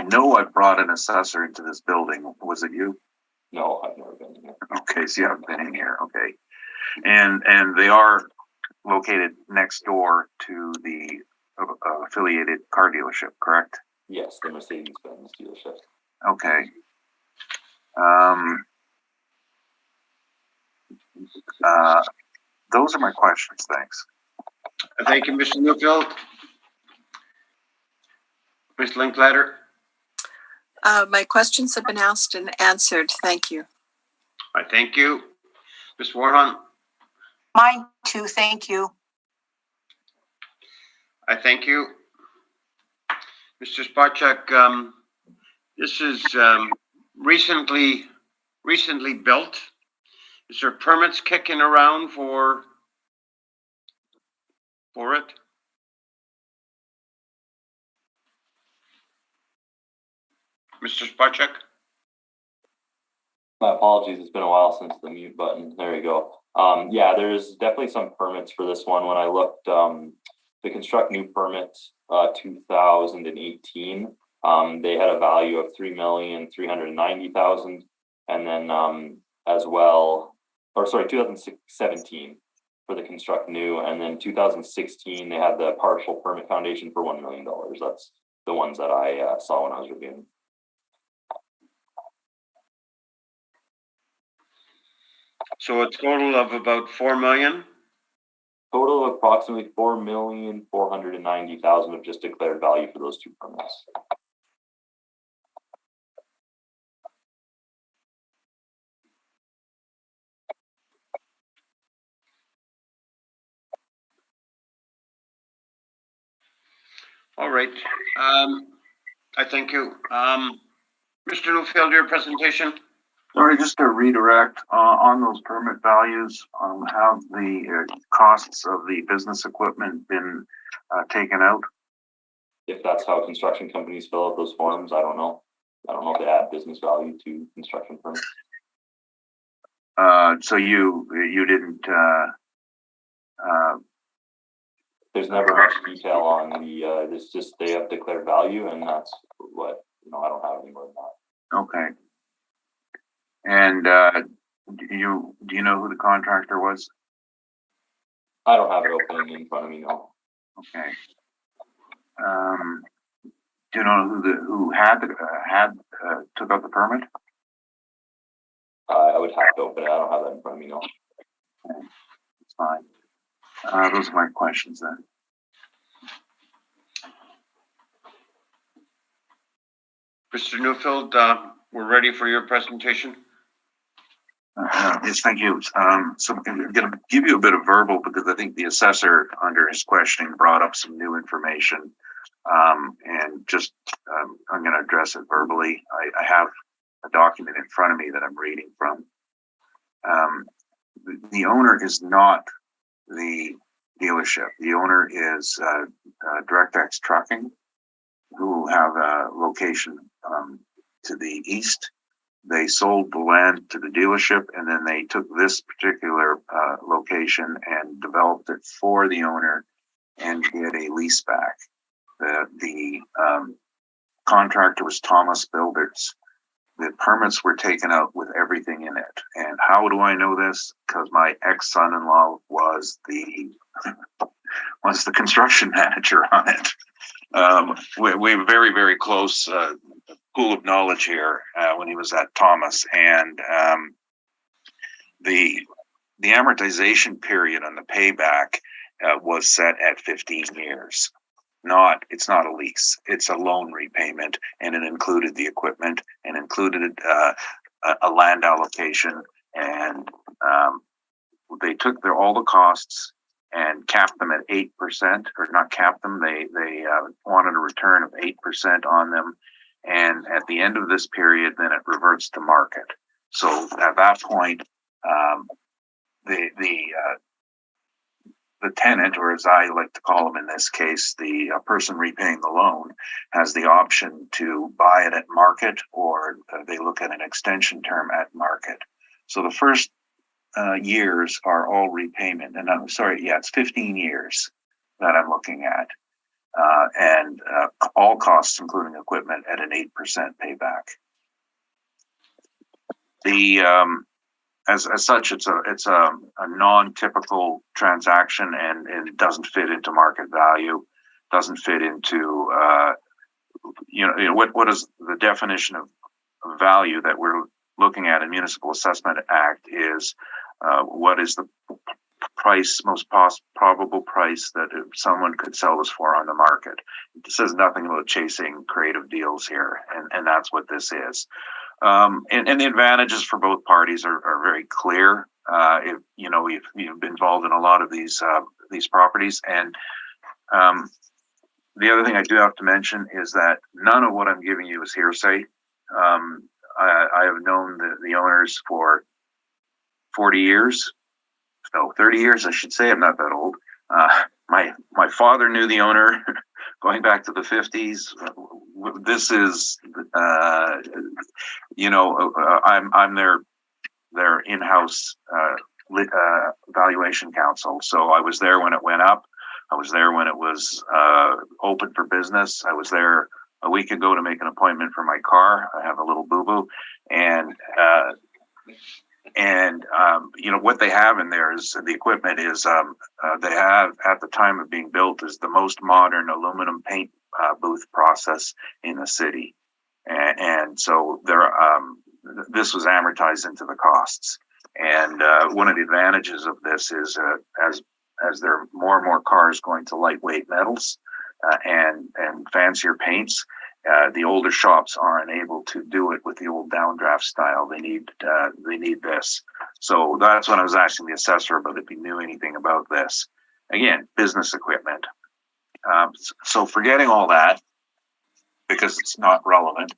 know I brought an assessor into this building. Was it you? No, I've never been in here. Okay, so you haven't been in here. Okay. And they are located next door to the affiliated car dealership, correct? Yes, the Mercedes-Benz dealership. Okay. Those are my questions. Thanks. Thank you, Mr. Newfield. Ms. Linklater. My questions have been asked and answered. Thank you. I thank you. Ms. Warhunt. Mine too, thank you. I thank you. Mr. Spacek, this is recently built. Is there permits kicking around for it? Mr. Spacek? My apologies, it's been a while since the mute button. There you go. Yeah, there's definitely some permits for this one. When I looked, the construct new permit 2018, they had a value of $3,390,000, and then as well, 2017 for the construct new, and then 2016 they had the partial permit foundation for $1 million. That's the ones that I saw when I was reviewing. So a total of about 4 million? Total of approximately 4,490,000 of just declared value for those two permits. All right. I thank you. Mr. Newfield, your presentation? Sorry, just to redirect, on those permit values, have the costs of the business equipment been taken out? If that's how construction companies fill out those forms, I don't know. I don't know if they add business value to construction permits. So you didn't, There's never much detail on the, it's just they have declared value, and that's what, I don't have any more than that. okay. And do you know who the contractor was? I don't have it open in front of me, no. Okay. Do you know who took out the permit? I would have to open it. I don't have that in front of me, no. Okay. That's fine. Those are my questions then. Mr. Newfield, we're ready for your presentation. Yes, thank you. So I'm going to give you a bit of verbal because I think the assessor under his questioning brought up some new information. And just, I'm going to address it verbally. I have a document in front of me that I'm reading from. The owner is not the dealership. The owner is DirectX Trucking, who have a location to the east. They sold the land to the dealership, and then they took this particular location and developed it for the owner and did a lease back. The contractor was Thomas Builders. The permits were taken out with everything in it. And how do I know this? Because my ex-son-in-law was the construction manager on it. We're very, very close pool of knowledge here when he was at Thomas. And the amortization period on the payback was set at 15 years. It's not a lease. It's a loan repayment, and it included the equipment and included a land allocation. And they took all the costs and capped them at 8%, or not capped them. They wanted a return of 8% on them. And at the end of this period, then it reverts to market. So at that point, the tenant, or as I like to call them in this case, the person repaying the loan, has the option to buy it at market, or they look at an extension term at market. So the first years are all repayment. And I'm sorry, it's 15 years that I'm looking at. And all costs, including equipment, at an 8% payback. As such, it's a non-typical transaction, and it doesn't fit into market value. Doesn't fit into what is the definition of value that we're looking at in Municipal Assessment Act is what is the most probable price that someone could sell this for on the market. It says nothing about chasing creative deals here, and that's what this is. And the advantages for both parties are very clear. If you've been involved in a lot of these properties, and the other thing I do have to mention is that none of what I'm giving you is hearsay. I have known the owners for 40 years. No, 30 years, I should say. I'm not that old. My father knew the owner going back to the 50s. This is, I'm their in-house valuation counsel. So I was there when it went up. I was there when it was open for business. I was there a week ago to make an appointment for my car. I have a little boo-boo, and what they have in there is the equipment is they have at the time of being built is the most modern aluminum paint booth process in the city, and so this was amortized into the costs. And one of the advantages of this is as there are more and more cars going to lightweight metals and fancier paints, the older shops aren't able to do it with the old downdraft style. They need this. So that's when I was asking the assessor about if he knew anything about this. Again, business equipment. So forgetting all that, because it's not relevant,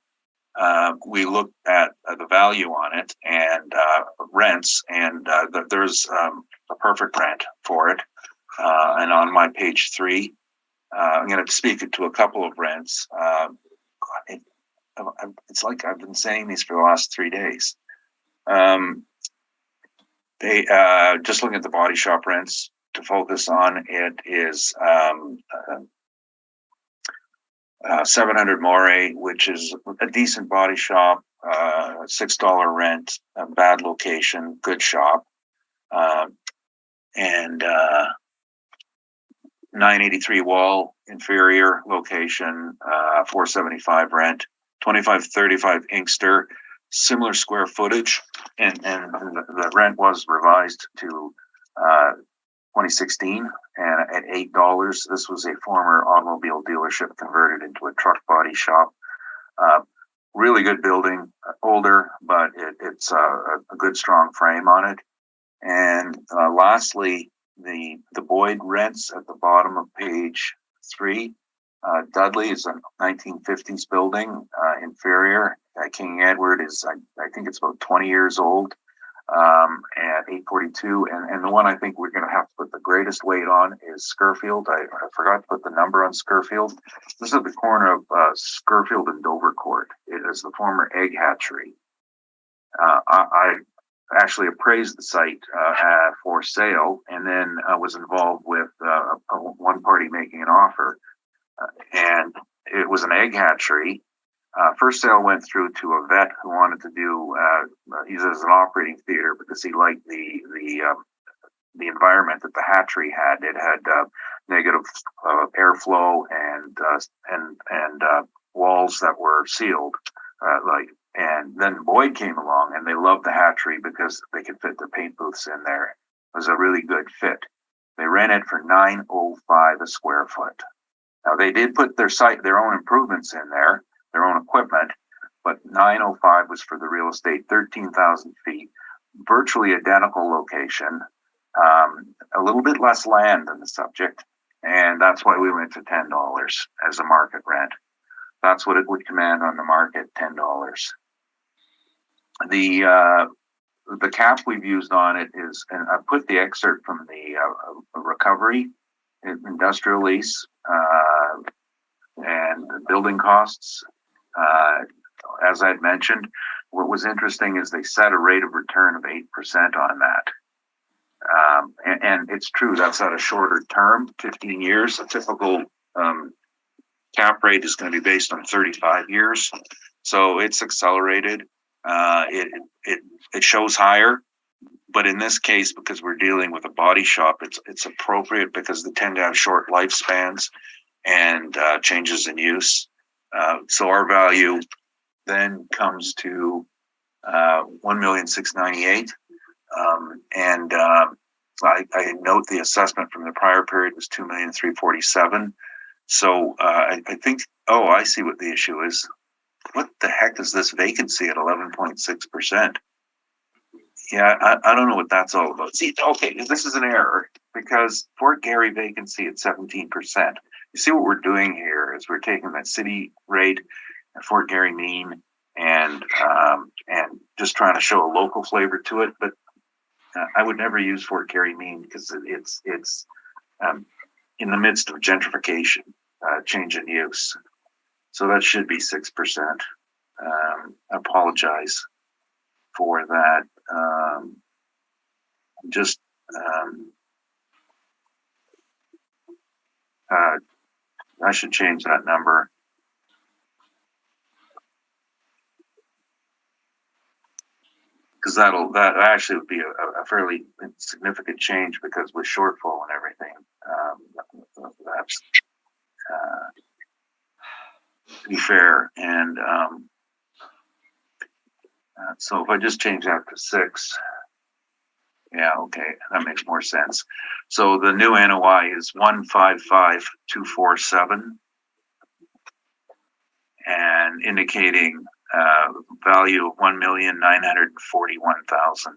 we looked at the value on it and rents, and there's a perfect rent for it. And on my page 3, I'm going to speak to a couple of rents. It's like I've been saying these for the last 3 days. They just looking at the body shop rents to focus on it is 700 Moray, which is a decent body shop, $6 rent, a bad location, good shop, and 983 Wall, inferior location, 475 rent, 2535 Inkster, similar square footage, and the rent was revised to 2016 and at $8. This was a former automobile dealership converted into a truck body shop. Really good building, older, but it's a good strong frame on it. And lastly, the Boyd rents at the bottom of page 3. Dudley is a 1950s building, inferior. King Edward is, I think it's about 20 years old, at 842. And the one I think we're going to have to put the greatest weight on is Scurfield. I forgot to put the number on Scurfield. This is at the corner of Scurfield and Dovercourt. It is the former egg hatchery. I actually appraised the site for sale, and then was involved with one party making an offer. And it was an egg hatchery. First sale went through to a vet who wanted to do use it as an operating theater because he liked the environment that the hatchery had. It had negative airflow and walls that were sealed. And then Boyd came along, and they loved the hatchery because they could fit their paint booths in there. It was a really good fit. They ran it for $905 a square foot. Now they did put their own improvements in there, their own equipment, but $905 was for the real estate, 13,000 feet, virtually identical location, a little bit less land than the subject, and that's why we went to $10 as a market rent. That's what it would command on the market, $10. The cap we've used on it is, and I put the excerpt from the recovery industrial lease and building costs. As I'd mentioned, what was interesting is they set a rate of return of 8% on that. And it's true, that's at a shorter term, 15 years. A typical cap rate is going to be based on 35 years. So it's accelerated. It shows higher, but in this case, because we're dealing with a body shop, it's appropriate because they tend to have short lifespans and changes in use. So our value then comes to $1,698,000, and I note the assessment from the prior period was $2,347,000. So I think, I see what the issue is. What the heck is this vacancy at 11.6%? Yeah, I don't know what that's all about. See, okay, this is an error because Fort Garry vacancy at 17%. You see what we're doing here is we're taking that city rate and Fort Garry mean and just trying to show a local flavor to it. But I would never use Fort Garry mean because it's in the midst of gentrification, change in use. So that should be 6%. I apologize for that. I should change that number. Because that actually would be a fairly significant change because with shortfall and everything, that's to be fair. And so if I just change that to 6, Yeah, okay, that makes more sense. So the new NOI is 155,247 and indicating value of 1,941,000.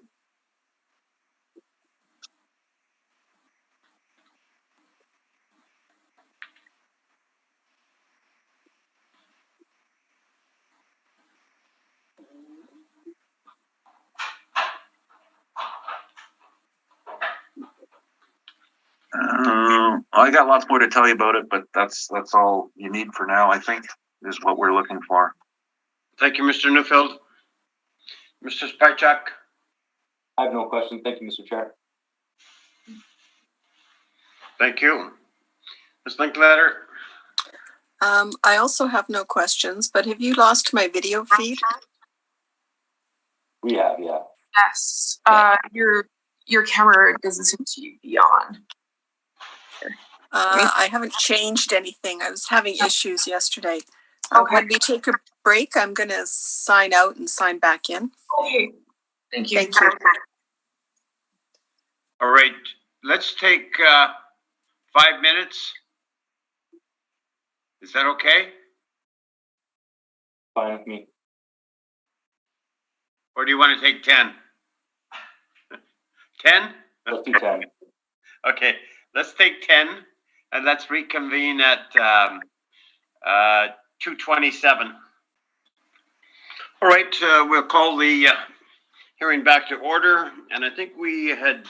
I got lots more to tell you about it, but that's all you need for now, I think, is what we're looking for. Thank you, Mr. Newfield. Mr. Spychuk? I have no questions. Thank you, Mr. Chair. Thank you. Ms. Linkletter? I also have no questions, but have you lost my video feed? We have, yeah. Yes. Your camera doesn't seem to be on. I haven't changed anything. I was having issues yesterday. Okay. When we take a break, I'm going to sign out and sign back in. Okay. Thank you. Thank you. All right, let's take 5 minutes. Is that okay? Fine with me. Or do you want to take 10? 10? Let's do 10. Okay, let's take 10 and let's reconvene at 2:27. All right, we'll call the hearing back to order. And I think we had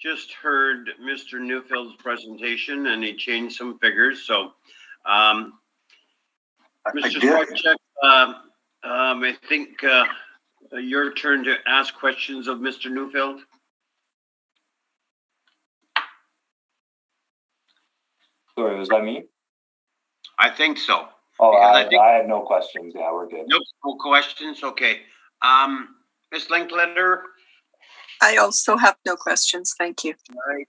just heard Mr. Newfield's presentation and he changed some figures. So, Mr. Spychuk, I think your turn to ask questions of Mr. Newfield. Sorry, was that me? I think so. Oh, Because I have no questions. Yeah, we're good. Nope, no questions. Okay. Ms. Linkletter? I also have no questions. Thank you. All right.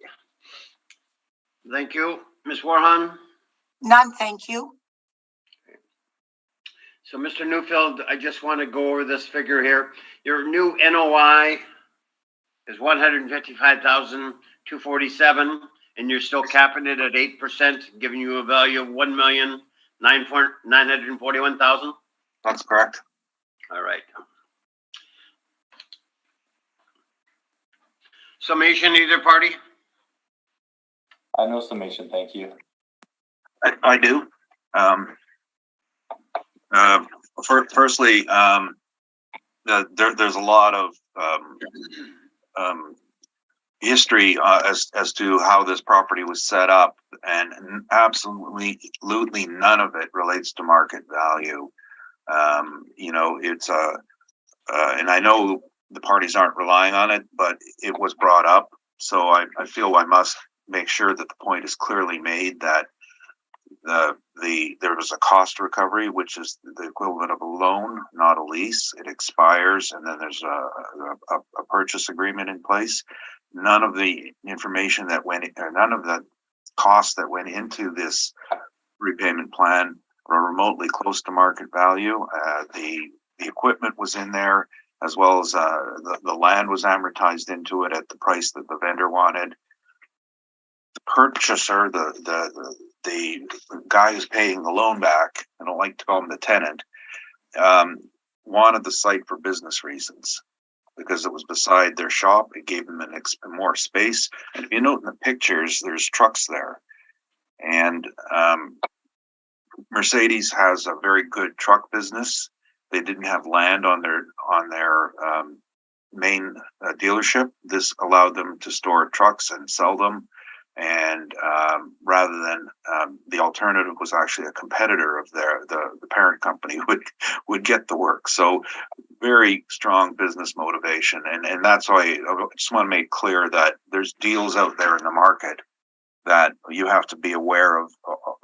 Thank you. Ms. Warhan? None, thank you. So, Mr. Newfield, I just want to go over this figure here. Your new NOI is 155,247, and you're still capping it at 8%, giving you a value of 1,941,000. That's correct. All right. Summation, either party? No summation, thank you. I do. Firstly, there's a lot of history as to how this property was set up, and absolutely none of it relates to market value. It's and I know the parties aren't relying on it, but it was brought up, so I feel I must make sure that the point is clearly made that there was a cost recovery, which is the equivalent of a loan, not a lease. It expires, and then there's a purchase agreement in place. None of the information that none of the costs that went into this repayment plan were remotely close to market value. The equipment was in there, as well as the land was amortized into it at the price that the vendor wanted. The purchaser, the guy who's paying the loan back, I don't like to call him the tenant, wanted the site for business reasons because it was beside their shop. It gave them more space. And if you note in the pictures, there's trucks there. And Mercedes has a very good truck business. They didn't have land on their main dealership. This allowed them to store trucks and sell them. And rather than the alternative was actually a competitor of the parent company would get the work. So very strong business motivation, and that's why I just want to make clear that there's deals out there in the market that you have to be aware of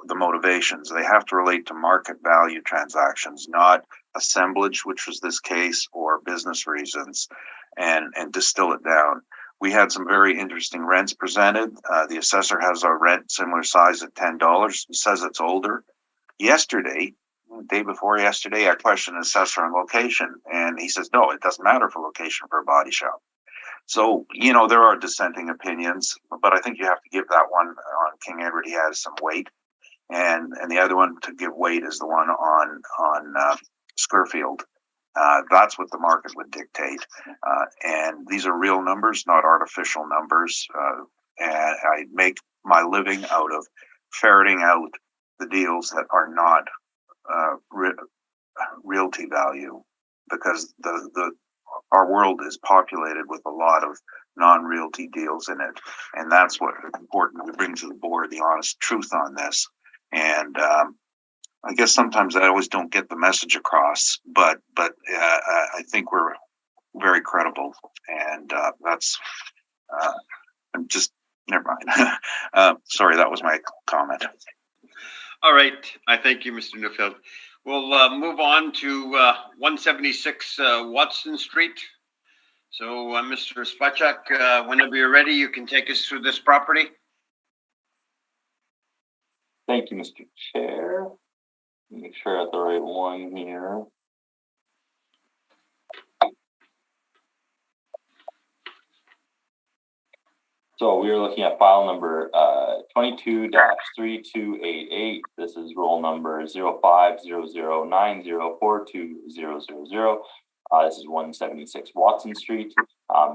the motivations. They have to relate to market value transactions, not assemblage, which was this case, or business reasons, and distill it down. We had some very interesting rents presented. The assessor has a rent similar size at $10. He says it's older. Yesterday, the day before yesterday, I questioned the assessor on location, and he says, no, it doesn't matter for location for a body shop. So, there are dissenting opinions, but I think you have to give that one on King Edward. He has some weight, and the other one to give weight is the one on Scurfield. That's what the market would dictate, and these are real numbers, not artificial numbers. And I make my living out of ferreting out the deals that are not realty value, because our world is populated with a lot of non-realty deals in it, and that's what is important to bring to the board, the honest truth on this. And I guess sometimes I always don't get the message across, but I think we're very credible, and that's I'm just never mind. Sorry, that was my comment. All right, I thank you, Mr. Newfield. We'll move on to 176 Watson Street. So, Mr. Spacek, whenever you're ready, you can take us through this property. Thank you, Mr. Chair. Make sure I have the right one here. So we are looking at file number 22-3288. This is roll number 0500904200. This is 176 Watson Street.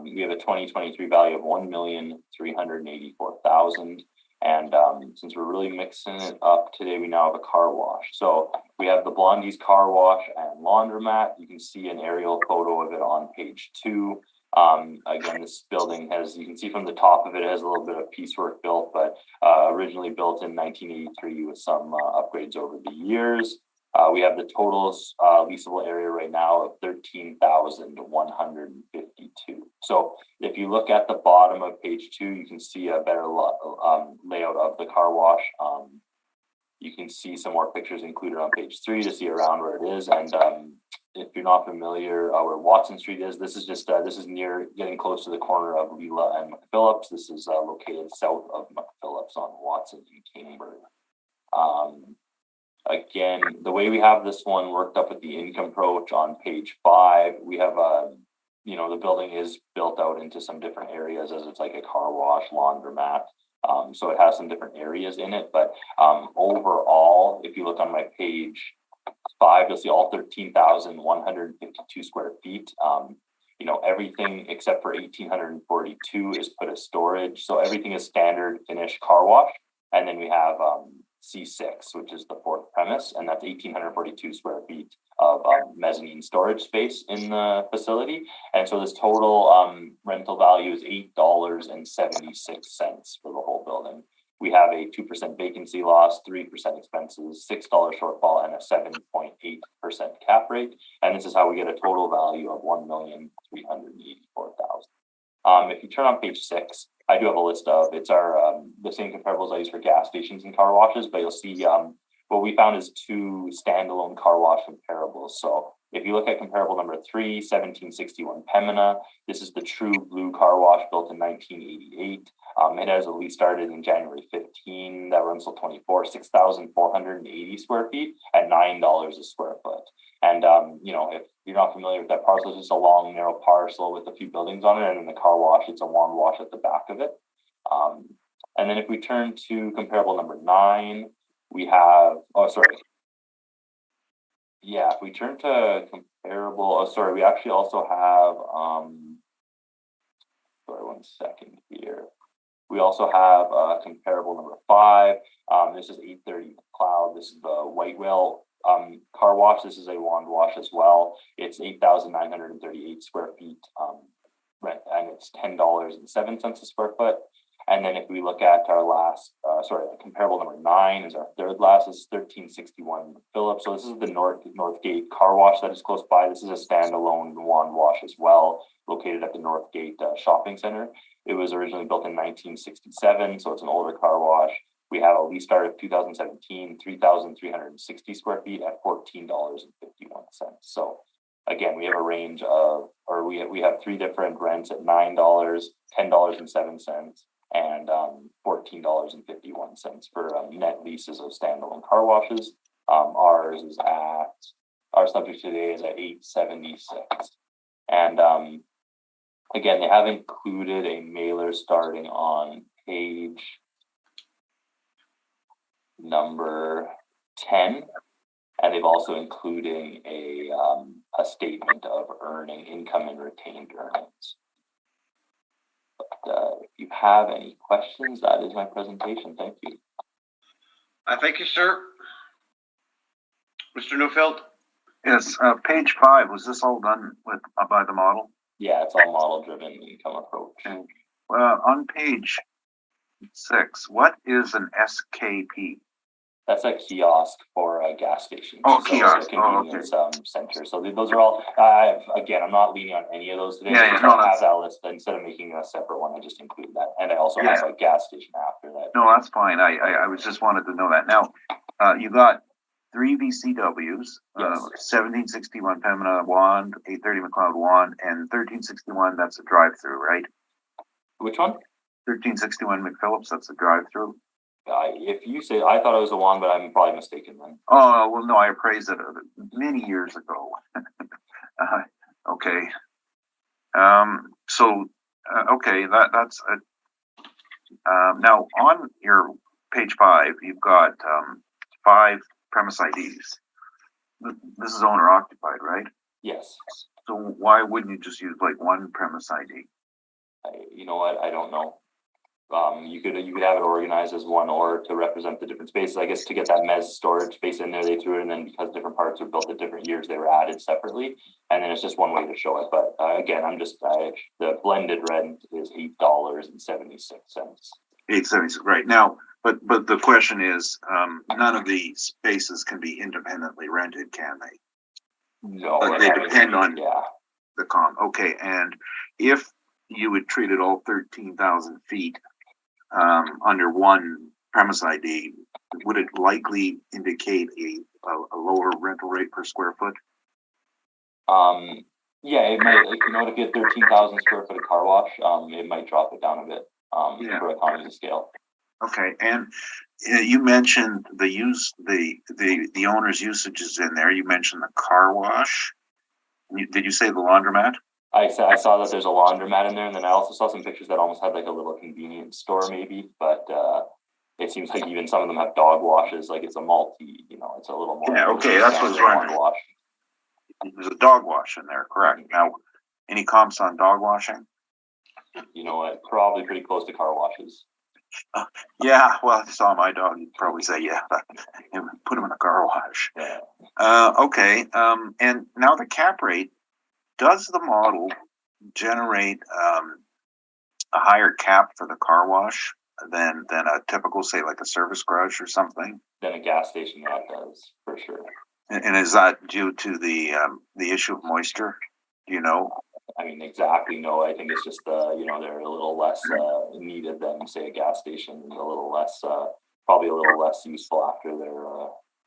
We have a 2023 value of $1,384,000. And since we're really mixing it up today, we now have a car wash. So we have the Blondie's Car Wash and Laundromat. You can see an aerial photo of it on page 2. Again, this building has, you can see from the top of it, it has a little bit of piecework built, but originally built in 1983 with some upgrades over the years. We have the total leasable area right now of 13,152. So if you look at the bottom of page 2, you can see a better layout of the car wash. You can see some more pictures included on page 3 to see around where it is. And if you're not familiar where Watson Street is, this is just this is near, getting close to the corner of Leela and McPhillips. This is located south of McPhillips on Watson and Kingberg. Again, the way we have this one worked up with the income approach on page 5, we have the building is built out into some different areas, as it's like a car wash, laundromat. So it has some different areas in it, but overall, if you look on my page 5, you'll see all 13,152 square feet. Everything except for 1,842 is put as storage. So everything is standard finished car wash. And then we have C6, which is the 4th premise, and that's 1,842 square feet of mezzanine storage space in the facility. And so this total rental value is $8.76 for the whole building. We have a 2% vacancy loss, 3% expenses, $6 shortfall, and a 7.8% cap rate. And this is how we get a total value of $1,384,000. If you turn on page 6, I do have a list of, it's our the same comparables I use for gas stations and car washes, but you'll see what we found is 2 standalone car wash comparables. So if you look at comparable number 3, 1761 Pembina, this is the true blue car wash built in 1988. It has a lease started in January 15, that runs till 24, 6,480 square feet at $9 a square foot. And, if you're not familiar with that parcel, it's just a long, narrow parcel with a few buildings on it. And in the car wash, it's a long wash at the back of it. And then if we turn to comparable number 9, we have, if we turn to comparable, we actually also have, one second here. We also have comparable number 5. This is 830 Cloud. This is the White Whale car wash. This is a wand wash as well. It's 8,938 square feet rent, and it's $10.07 a square foot. And then if we look at our last, comparable number 9 is our third last. This is 1361 Phillips. So this is the Northgate car wash that is close by. This is a standalone wand wash as well, located at the Northgate shopping center. It was originally built in 1967, so it's an older car wash. We have a lease start of 2017, 3,360 square feet at $14.51. So again, we have a range of, we have 3 different rents at $9, $10.07, and $14.51 for net leases of standalone car washes. Our subject today is at $876. And Again, they have included a mailer starting on page number 10, and they've also including a statement of earning income and retained earnings. But if you have any questions, that is my presentation. Thank you. I thank you, sir. Mr. Neufeld? Yes, page 5, was this all done with by the model? Yeah, it's all model-driven income approach. Okay. Well, on page 6, what is an SKP? That's a kiosk for a gas station. Oh, So kiosk. it's a convenience center. So those are all. Again, I'm not leaning on any of those today. Yeah, I have that list instead of making a separate one. I just include that, and I also have a gas station after that. No, that's fine. I was just wanted to know that. Now, you got 3 VCWs, Yes. 1761 Pembina Wand, 830 McLeod Wand, and 1361. That's a drive-through, right? Which one? 1361 McPhillips. That's a drive-through. If you say, I thought it was the one, but I'm probably mistaken then. Oh, well, no, I appraised it many years ago. Okay. Okay, that's now on your page 5, you've got 5 premise IDs. This is owner occupied, right? Yes. So why wouldn't you just use like one premise ID? You know what? I don't know. You could have it organized as one or to represent the different spaces. I guess to get that mezz storage space in there, they threw it, and then because different parts were built at different years, they were added separately. And then it's just one way to show it. But again, the blended rent is $8.76. $8.76, right now. But the question is, none of the spaces can be independently rented, can they? No, but they depend on yeah. the com. Okay, and if you would treat it all 13,000 feet under one premise ID, would it likely indicate a lower rental rate per square foot? Yeah, it might. If you get 13,000 square foot of car wash, it might drop it down a bit for economies of scale. Okay, and you mentioned the owner's usages in there. You mentioned the car wash. Did you say the laundromat? I saw that there's a laundromat in there, and then I also saw some pictures that almost had like a little convenience store maybe, but it seems like even some of them have dog washes, like it's a multi, it's a little more. Yeah, okay, that's what I was wondering. Wash. There's a dog wash in there, correct. Now, any comps on dog washing? You know what, probably pretty close to car washes. Yeah, well, if you saw my dog, you'd probably say, yeah, put him in a car wash. Yeah. Okay, and now the cap rate, does the model generate a higher cap for the car wash than a typical, say, like a service garage or something? Than a gas station, yeah, it does, for sure. And is that due to the issue of moisture? Do you know? I mean, exactly. No, I think it's just they're a little less needed than say a gas station, and a little less, probably a little less useful after they're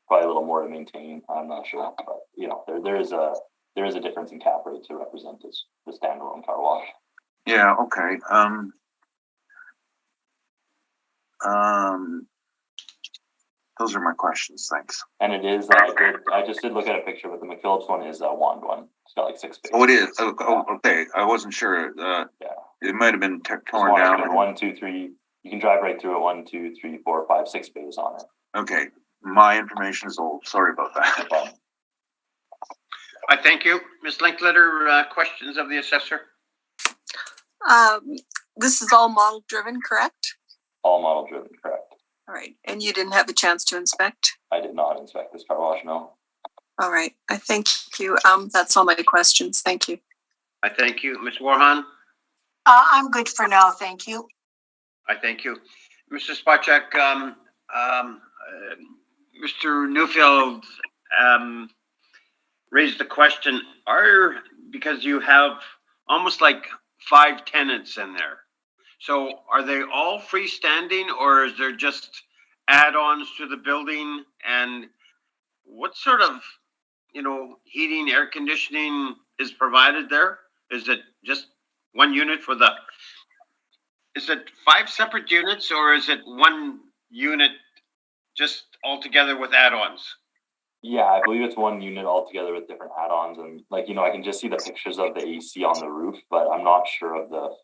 probably a little more to maintain. I'm not sure, but there is a difference in cap rate to represent the standalone car wash. Yeah. Okay. Those are my questions. Thanks. And it is. I just did look at a picture, but the McPhillips one is a wand one. It's got like 6 spaces. Oh, it is. Oh, okay. I wasn't sure. Yeah. It might have been torn down. 1, 2, 3. You can drive right through it. 1, 2, 3, 4, 5, 6 bays on it. Okay. My information is old. Sorry about that. I thank you. Ms. Linkletter, questions of the assessor? This is all model driven, correct? All model driven, correct. All right. And you didn't have a chance to inspect? I did not inspect this car wash, no. All right. I thank you. That's all my questions. Thank you. I thank you. Ms. Warhan? I'm good for now, thank you. I thank you. Mr. Spacek, Mr. Neufeld raised the question, because you have almost like 5 tenants in there. So are they all freestanding, or is there just add-ons to the building? And what sort of, heating, air conditioning is provided there? Is it just one unit is it 5 separate units, or is it one unit just all together with add-ons? Yeah, I believe it's one unit altogether with different add-ons, and like, I can just see the pictures of the AC on the roof, but I'm not sure of the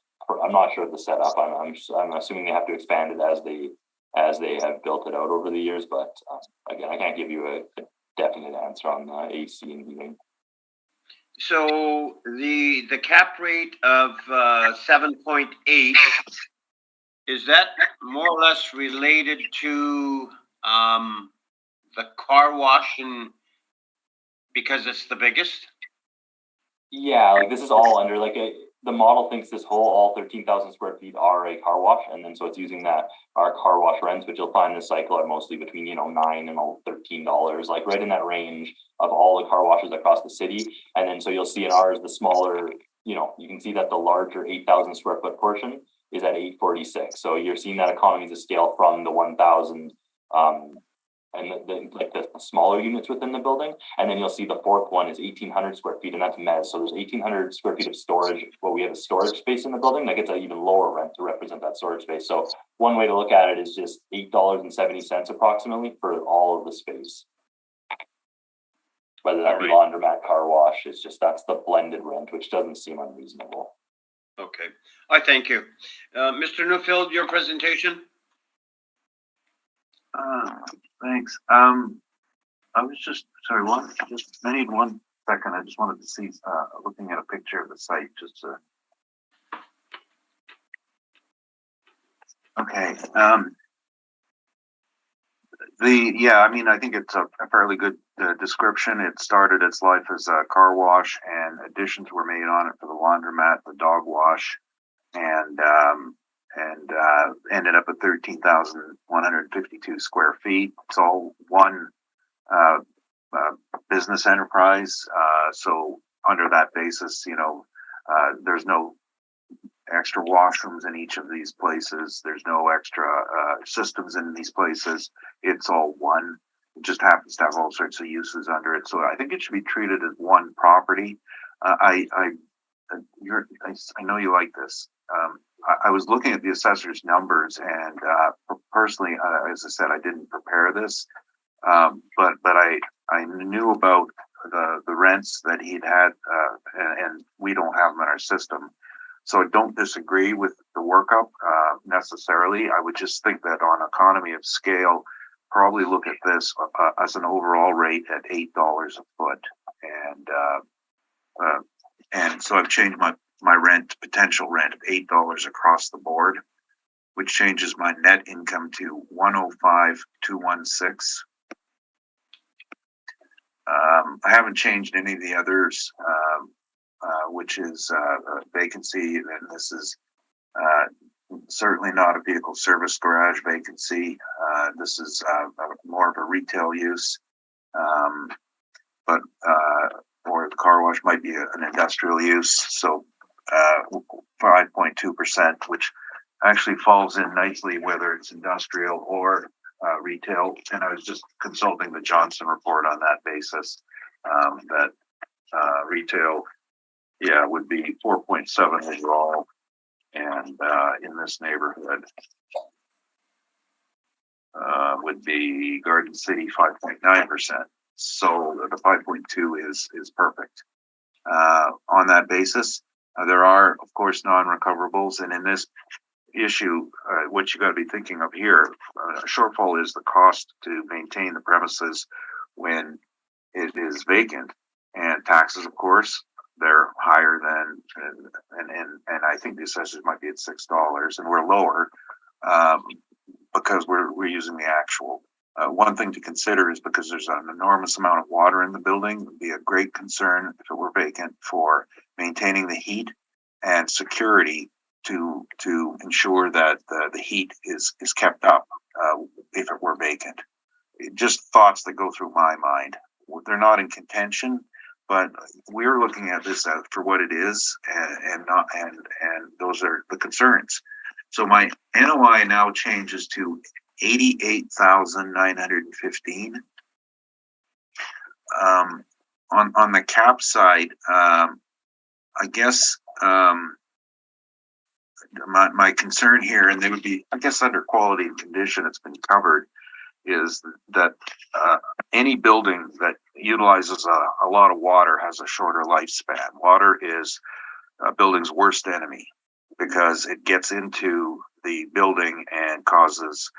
setup. I'm assuming they have to expand it as they have built it out over the years, but again, I can't give you a definite answer on AC and heating. So the cap rate of 7.8, is that more or less related to the car wash and because it's the biggest? Yeah, like this is all under the model thinks this whole all 13,000 square feet are a car wash, and then so it's using that our car wash rents, which you'll find in the cycle are mostly between $9 and $13, like right in that range of all the car washes across the city. And then so you'll see in ours the smaller, you can see that the larger 8,000 square foot portion is at $846. So you're seeing that economies of scale from the 1,000 and the smaller units within the building. And then you'll see the fourth one is 1,800 square feet, and that's mezz. So there's 1,800 square feet of storage. Well, we have a storage space in the building that gets an even lower rent to represent that storage space. So one way to look at it is just $8.70 approximately for all of the space. Whether that be laundromat, car wash, it's just that's the blended rent, which doesn't seem unreasonable. Okay, I thank you. Mr. Newfield, your presentation? Thanks. I was just, sorry, I need 1 second. I just wanted to see, looking at a picture of the site, okay. I think it's a fairly good description. It started its life as a car wash, and additions were made on it for the laundromat, the dog wash, and ended up at 13,152 square feet. It's all one business enterprise. So under that basis, there's no extra washrooms in each of these places. There's no extra systems in these places. It's all one. It just happens to have all sorts of uses under it. So I think it should be treated as one property. I know you like this. I was looking at the assessor's numbers, and personally, as I said, I didn't prepare this, but I knew about the rents that he'd had, and we don't have them in our system. So I don't disagree with the workup necessarily. I would just think that on economy of scale, probably look at this as an overall rate at $8 a foot, and so I've changed my potential rent of $8 across the board, which changes my net income to $105,216. I haven't changed any of the others, which is vacancy, and this is certainly not a vehicle service garage vacancy. This is more of a retail use, but or the car wash might be an industrial use. So 5.2%, which actually falls in nicely whether it's industrial or retail. And I was just consulting the Johnson report on that basis, that retail, would be 4.7 overall, and in this neighborhood would be Garden City 5.9%. So the 5.2 is perfect. On that basis, there are, of course, non-recoverables, and in this issue, what you got to be thinking of here, a shortfall is the cost to maintain the premises when it is vacant, and taxes, of course, they're higher than, and I think the assessors might be at $6, and we're lower because we're using the actual. One thing to consider is because there's an enormous amount of water in the building, it would be a great concern if it were vacant for maintaining the heat and security to ensure that the heat is kept up if it were vacant. Just thoughts that go through my mind. They're not in contention, but we're looking at this for what it is, and those are the concerns. So my NOI now changes to 88,915. On the cap side, I guess my concern here, and they would be, I guess, under quality and condition, it's been covered, is that any building that utilizes a lot of water has a shorter lifespan. Water is a building's worst enemy because it gets into the building and causes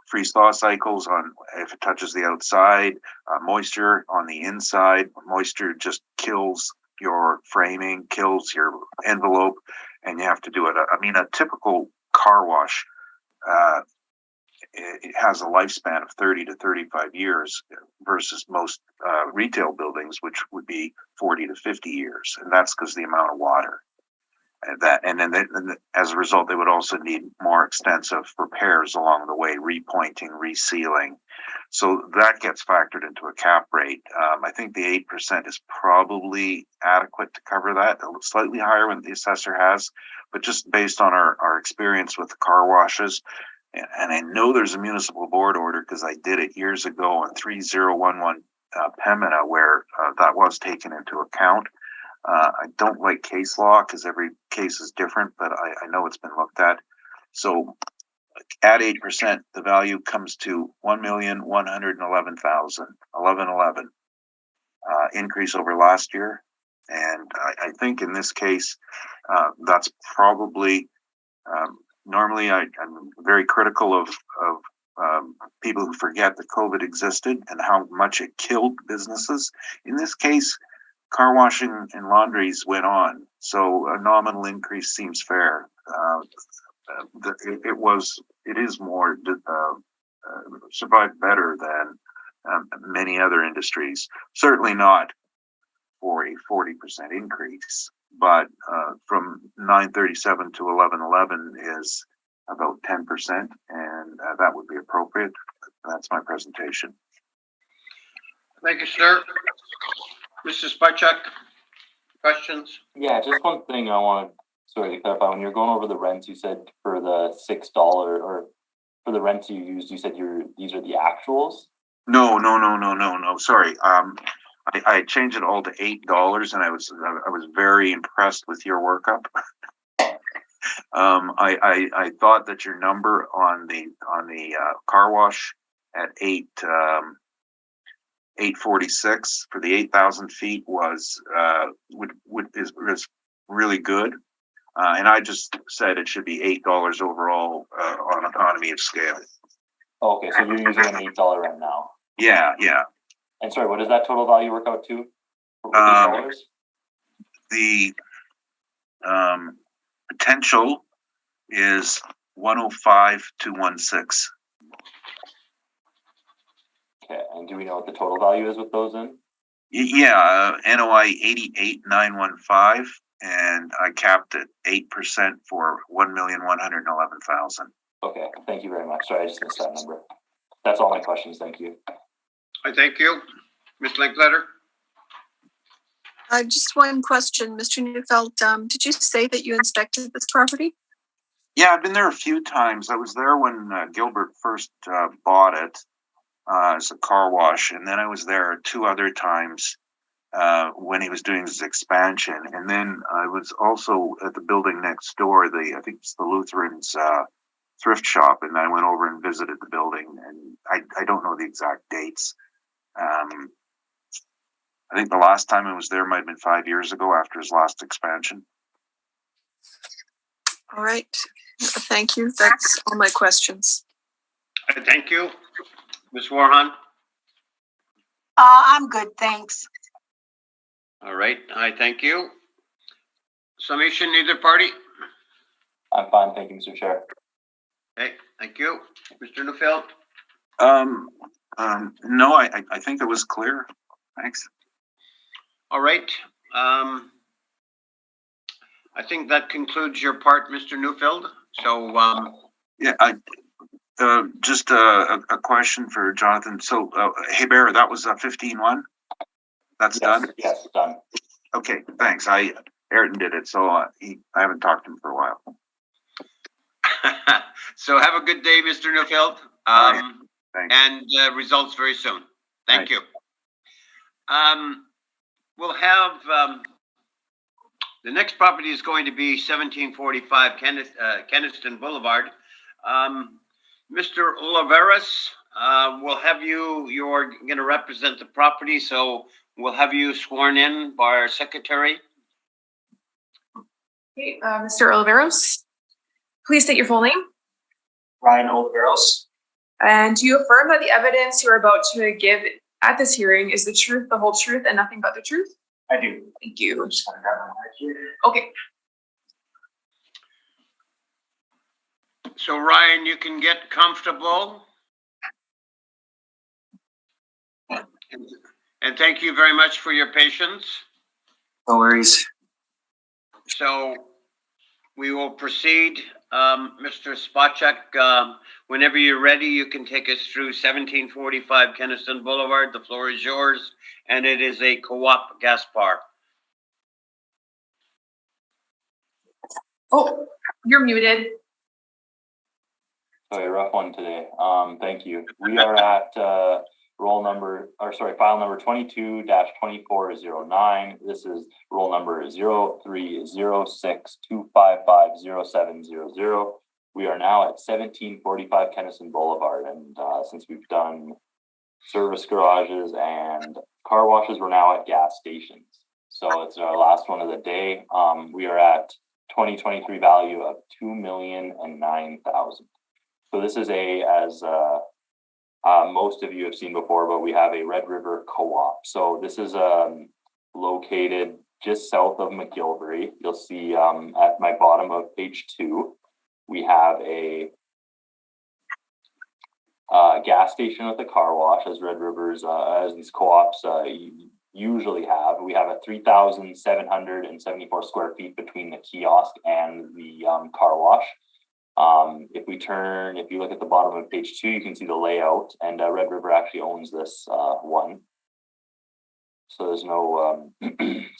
freeze-thaw cycles on if it touches the outside, moisture on the inside. Moisture just kills your framing, kills your envelope, and you have to do it. I mean, a typical car wash, it has a lifespan of 30 to 35 years versus most retail buildings, which would be 40 to 50 years. And that's because of the amount of water. And then as a result, they would also need more extensive repairs along the way, repointing, resealing. So that gets factored into a cap rate. I think the 8% is probably adequate to cover that, slightly higher than the assessor has, but just based on our experience with the car washes. And I know there's a municipal board order because I did it years ago on 3011 Pembina where that was taken into account. I don't like case law because every case is different, but I know it's been looked at. So at 8%, the value comes to $1,111,1111 increase over last year. And I think in this case, that's probably normally I'm very critical of people who forget that COVID existed and how much it killed businesses. In this case, car washing and laundries went on, so a nominal increase seems fair. It is more survived better than many other industries. Certainly not for a 40% increase, but from 937 to 1111 is about 10%, and that would be appropriate. That's my presentation. Thank you, sir. Mr. Spacek, questions? Yeah, just one thing I wanted to clarify. When you're going over the rents, you said for the $6 or for the rents you used, you said these are the actuals? No. Sorry. I changed it all to $8, and I was very impressed with your workup. I thought that your number on the car wash at 846 for the 8,000 feet was really good, and I just said it should be $8 overall on economy of scale. Okay, so you're using an $8 rent now. Yeah. And sorry, what does that total value work out to? For $8? The potential is 105,216. Okay, and do we know what the total value is with those in? Yeah, NOI 88,915, and I capped it 8% for 1,111,000. Okay, thank you very much. Sorry, I just missed that number. That's all my questions. Thank you. I thank you. Ms. Linkletter? Just one question, Mr. Neufeld. Did you say that you inspected this property? Yeah, I've been there a few times. I was there when Gilbert first bought it as a car wash, and then I was there 2 other times when he was doing his expansion. And then I was also at the building next door, I think it's the Lutheran's thrift shop, and I went over and visited the building, and I don't know the exact dates. I think the last time I was there might have been 5 years ago after his last expansion. All right. Thank you. That's all my questions. I thank you. Ms. Warhan? I'm good, thanks. All right, I thank you. Summation, either party? I'm fine, thank you, Mr. Chair. Okay, thank you. Mr. Neufeld? No, I think it was clear. Thanks. All right. I think that concludes your part, Mr. Neufeld. So, yeah, just a question for Jonathan. So, hey, Bear, that was 15-1? That's done? Yes, done. Okay, thanks. Ayrton did it, so I haven't talked to him for a while. so have a good day, Mr. Neufeld. Thanks. And results very soon. Thank you. We'll have the next property is going to be 1745 Kenniston Boulevard. Mr. Oliveras, we'll have you're going to represent the property, so we'll have you sworn in by our secretary. Okay, Mr. Oliveros, please state your full name. Ryan Oliveros. And do you affirm that the evidence you're about to give at this hearing is the truth, the whole truth, and nothing but the truth? I do. Thank you. I'm just gonna grab my mic here. Okay. So Ryan, you can get comfortable. And thank you very much for your patience. No worries. So we will proceed. Mr. Spacek, whenever you're ready, you can take us through 1745 Kenniston Boulevard. The floor is yours, and it is a co-op gas bar. Oh, you're muted. Sorry, rough one today. Thank you. We are at file number 22-2409. This is roll number 0306255070. We are now at 1745 Kenniston Boulevard, and since we've done service garages and car washes, we're now at gas stations. So it's our last one of the day. We are at 2023 value of $2,009,000. So this is as most of you have seen before, but we have a Red River Co-op. So this is located just south of McGilvery. You'll see at my bottom of page 2, we have a gas station with a car wash, as Red Rivers, as these co-ops usually have. We have a 3,774 square feet between the kiosk and the car wash. If you look at the bottom of page 2, you can see the layout, and Red River actually owns this one. So there's no,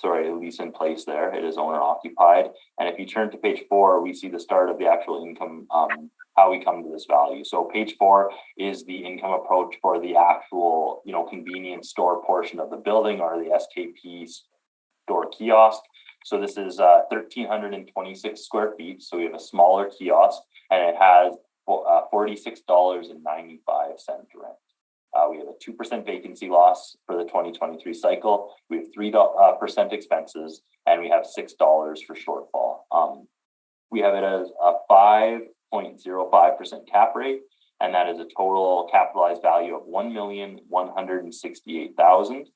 lease in place there. It is owner occupied. And if you turn to page 4, we see the start of the actual income, how we come to this value. So page 4 is the income approach for the actual, convenience store portion of the building, or the SKP store kiosk. So this is 1,326 square feet. So we have a smaller kiosk, and it has $46.95 rent. We have a 2% vacancy loss for the 2023 cycle. We have 3% expenses, and we have $6 for shortfall. We have it as a 5.05% cap rate, and that is a total capitalized value of $1,168,000.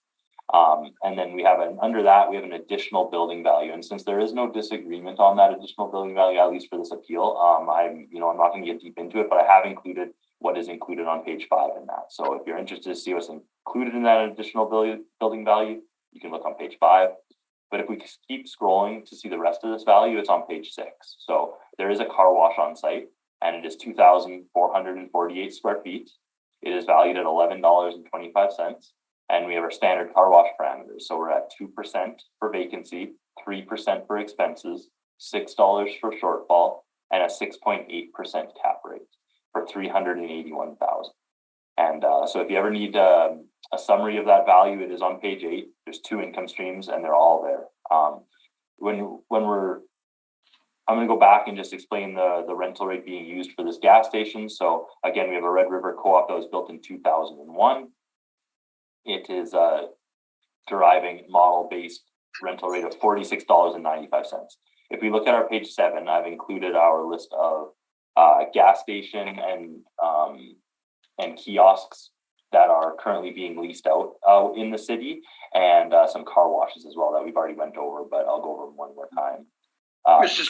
And then we have under that, we have an additional building value. And since there is no disagreement on that additional building value, at least for this appeal, I'm not going to get deep into it, but I have included what is included on page 5 in that. So if you're interested to see what's included in that additional building value, you can look on page 5. But if we keep scrolling to see the rest of this value, it's on page 6. So there is a car wash on site, and it is 2,448 square feet. It is valued at $11.25. And we have our standard car wash parameters. So we're at 2% for vacancy, 3% for expenses, $6 for shortfall, and a 6.8% cap rate for $381,000. And so if you ever need a summary of that value, it is on page 8. There's 2 income streams, and they're all there. I'm going to go back and just explain the rental rate being used for this gas station. So again, we have a Red River Co-op that was built in 2001. It is a deriving model-based rental rate of $46.95. If we look at our page 7, I've included our list of gas station and kiosks that are currently being leased out in the city, and some car washes as well that we've already went over, but I'll go over them one more time. Mr.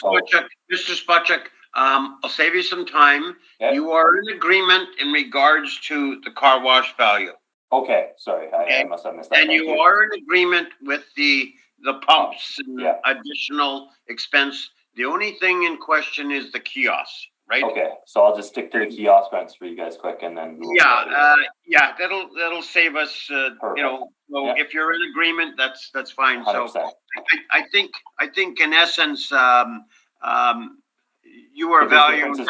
Spacek, I'll save you some time. Okay. You are in agreement in regards to the car wash value. Okay, sorry, I must have missed that. And you are in agreement with the pumps and additional expense. The only thing in question is the kiosk, right? Okay, so I'll just stick to the kiosk rents for you guys quick, and then that'll save us. If you're in agreement, that's fine. 100%. So I think in essence, you are valued at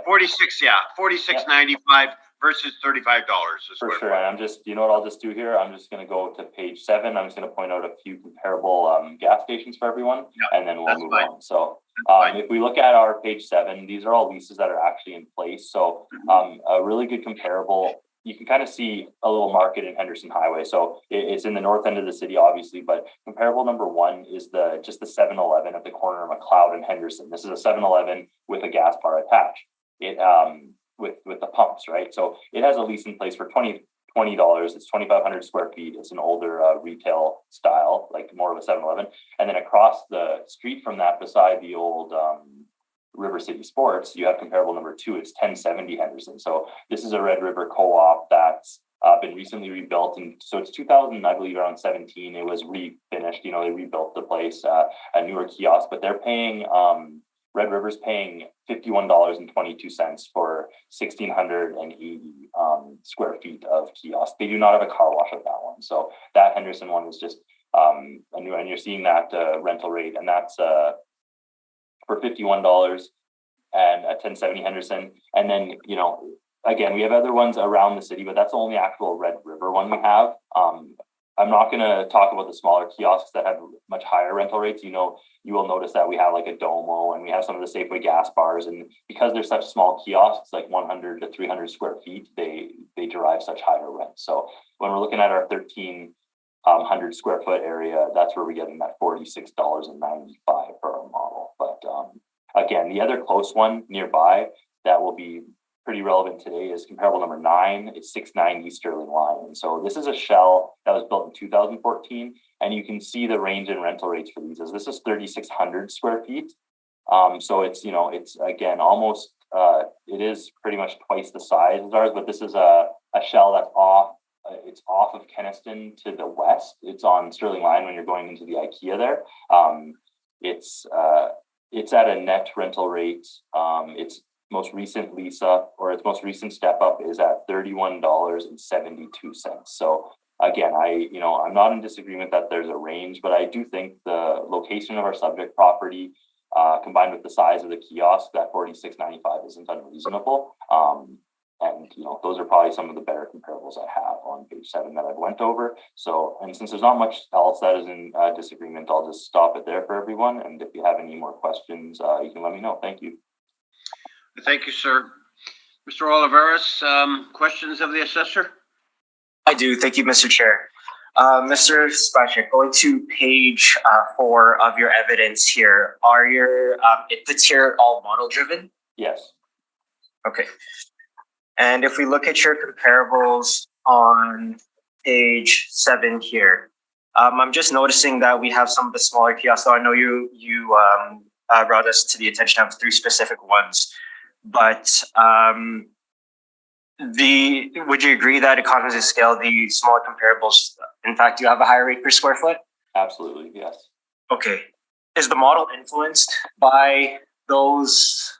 46.95 versus $35 for sure. And I'm just, I'll just do here. I'm just going to go to page 7. I'm just going to point out a few comparable gas stations for everyone, and then we'll move on. So Fine. If we look at our page 7, these are all leases that are actually in place. So a really good comparable, you can kind of see a little market in Henderson Highway. So it's in the north end of the city, obviously, but comparable number 1 is just the 7-Eleven at the corner of McLeod and Henderson. This is a 7-Eleven with a gas bar attached. It with the pumps, right? So it has a lease in place for $20. It's 2,500 square feet. It's an older retail style, like more of a 7-Eleven. And then across the street from that, beside the old River City Sports, you have comparable number 2. It's 1070 Henderson. So this is a Red River co-op that's been recently rebuilt, and so it's 2000, I believe, around 17. It was refinished. You know, they rebuilt the place, a newer kiosk, but they're paying. Red River's paying $51.22 for 1,680 square feet of kiosk. They do not have a car wash at that one. So that Henderson one is just a new, and you're seeing that rental rate, and that's for $51 and a 1070 Henderson. And then, you know, again, we have other ones around the city, but that's the only actual Red River one we have. I'm not going to talk about the smaller kiosks that have much higher rental rates. You know, you will notice that we have like a Domo, and we have some of the Safeway gas bars, and because they're such small kiosks, like 100 to 300 square feet, they derive such higher rents. So when we're looking at our 1,300 square foot area, that's where we're getting that $46.95 per our model. But again, the other close one nearby that will be pretty relevant today is comparable number 9. It's 690 Sterling Line. And so this is a shell that was built in 2014, and you can see the range in rental rates for these. As this is 3,600 square feet. So it's, you know, it's again almost it is pretty much twice the size as ours, but this is a shell that's off. It's off of Kenaston to the west. It's on Sterling Line when you're going into the IKEA there. It's at a net rental rate. Its most recent lease up, or its most recent step up, is at $31.72. So again, I'm not in disagreement that there's a range, but I do think the location of our subject property, combined with the size of the kiosk, that $46.95 isn't unreasonable. And you know, those are probably some of the better comparables I have on page 7 that I've went over. So, and since there's not much else that is in disagreement, I'll just stop it there for everyone. And if you have any more questions, you can let me know. Thank you. Thank you, sir. Mr. Oliveris, questions of the assessor? I do. Thank you, Mr. Chair. Mr. Spacek, going to page 4 of your evidence here, are your inputs here all model driven? Yes. Okay. And if we look at your comparables on page 7 here, I'm just noticing that we have some of the smaller kiosks. So I know you brought us to the attention of 3 specific ones, but would you agree that economies of scale, the smaller comparables, in fact, do have a higher rate per square foot? Absolutely, yes. Okay. Is the model influenced by those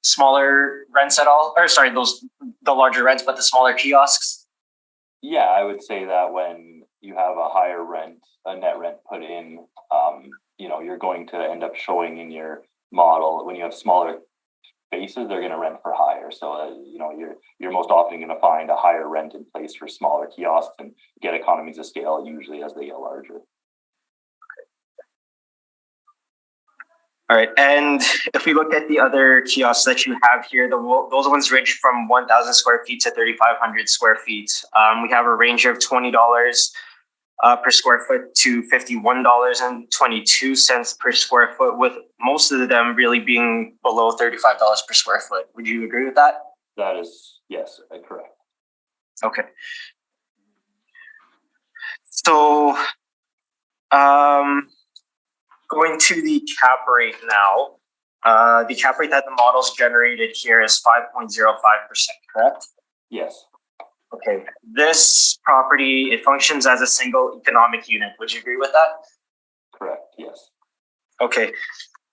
smaller rents at all? Or sorry, the larger rents, but the smaller kiosks? Yeah, I would say that when you have a higher rent, a net rent put in, you know, you're going to end up showing in your model, when you have smaller spaces, they're going to rent for higher. So, you know, you're most often going to find a higher rent in place for smaller kiosks and get economies of scale usually as they get larger. All right, and if we look at the other kiosks that you have here, those ones range from 1,000 square feet to 3,500 square feet. We have a range of $20 per square foot to $51.22 per square foot, with most of them really being below $35 per square foot. Would you agree with that? That is, yes, correct. Okay. So, going to the cap rate now, the cap rate that the model's generated here is 5.05%, correct? Yes. Okay. This property, it functions as a single economic unit. Would you agree with that? Correct, yes. Okay.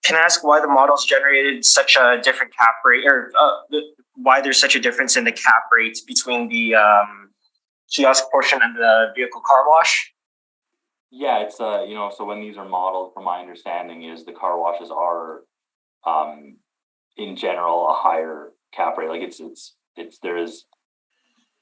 Can I ask why the model's generated such a different cap rate, or why there's such a difference in the cap rate between the kiosk portion and the vehicle car wash? Yeah, it's you know, so when these are modeled, from my understanding, is the car washes are in general a higher cap rate. Like it's there is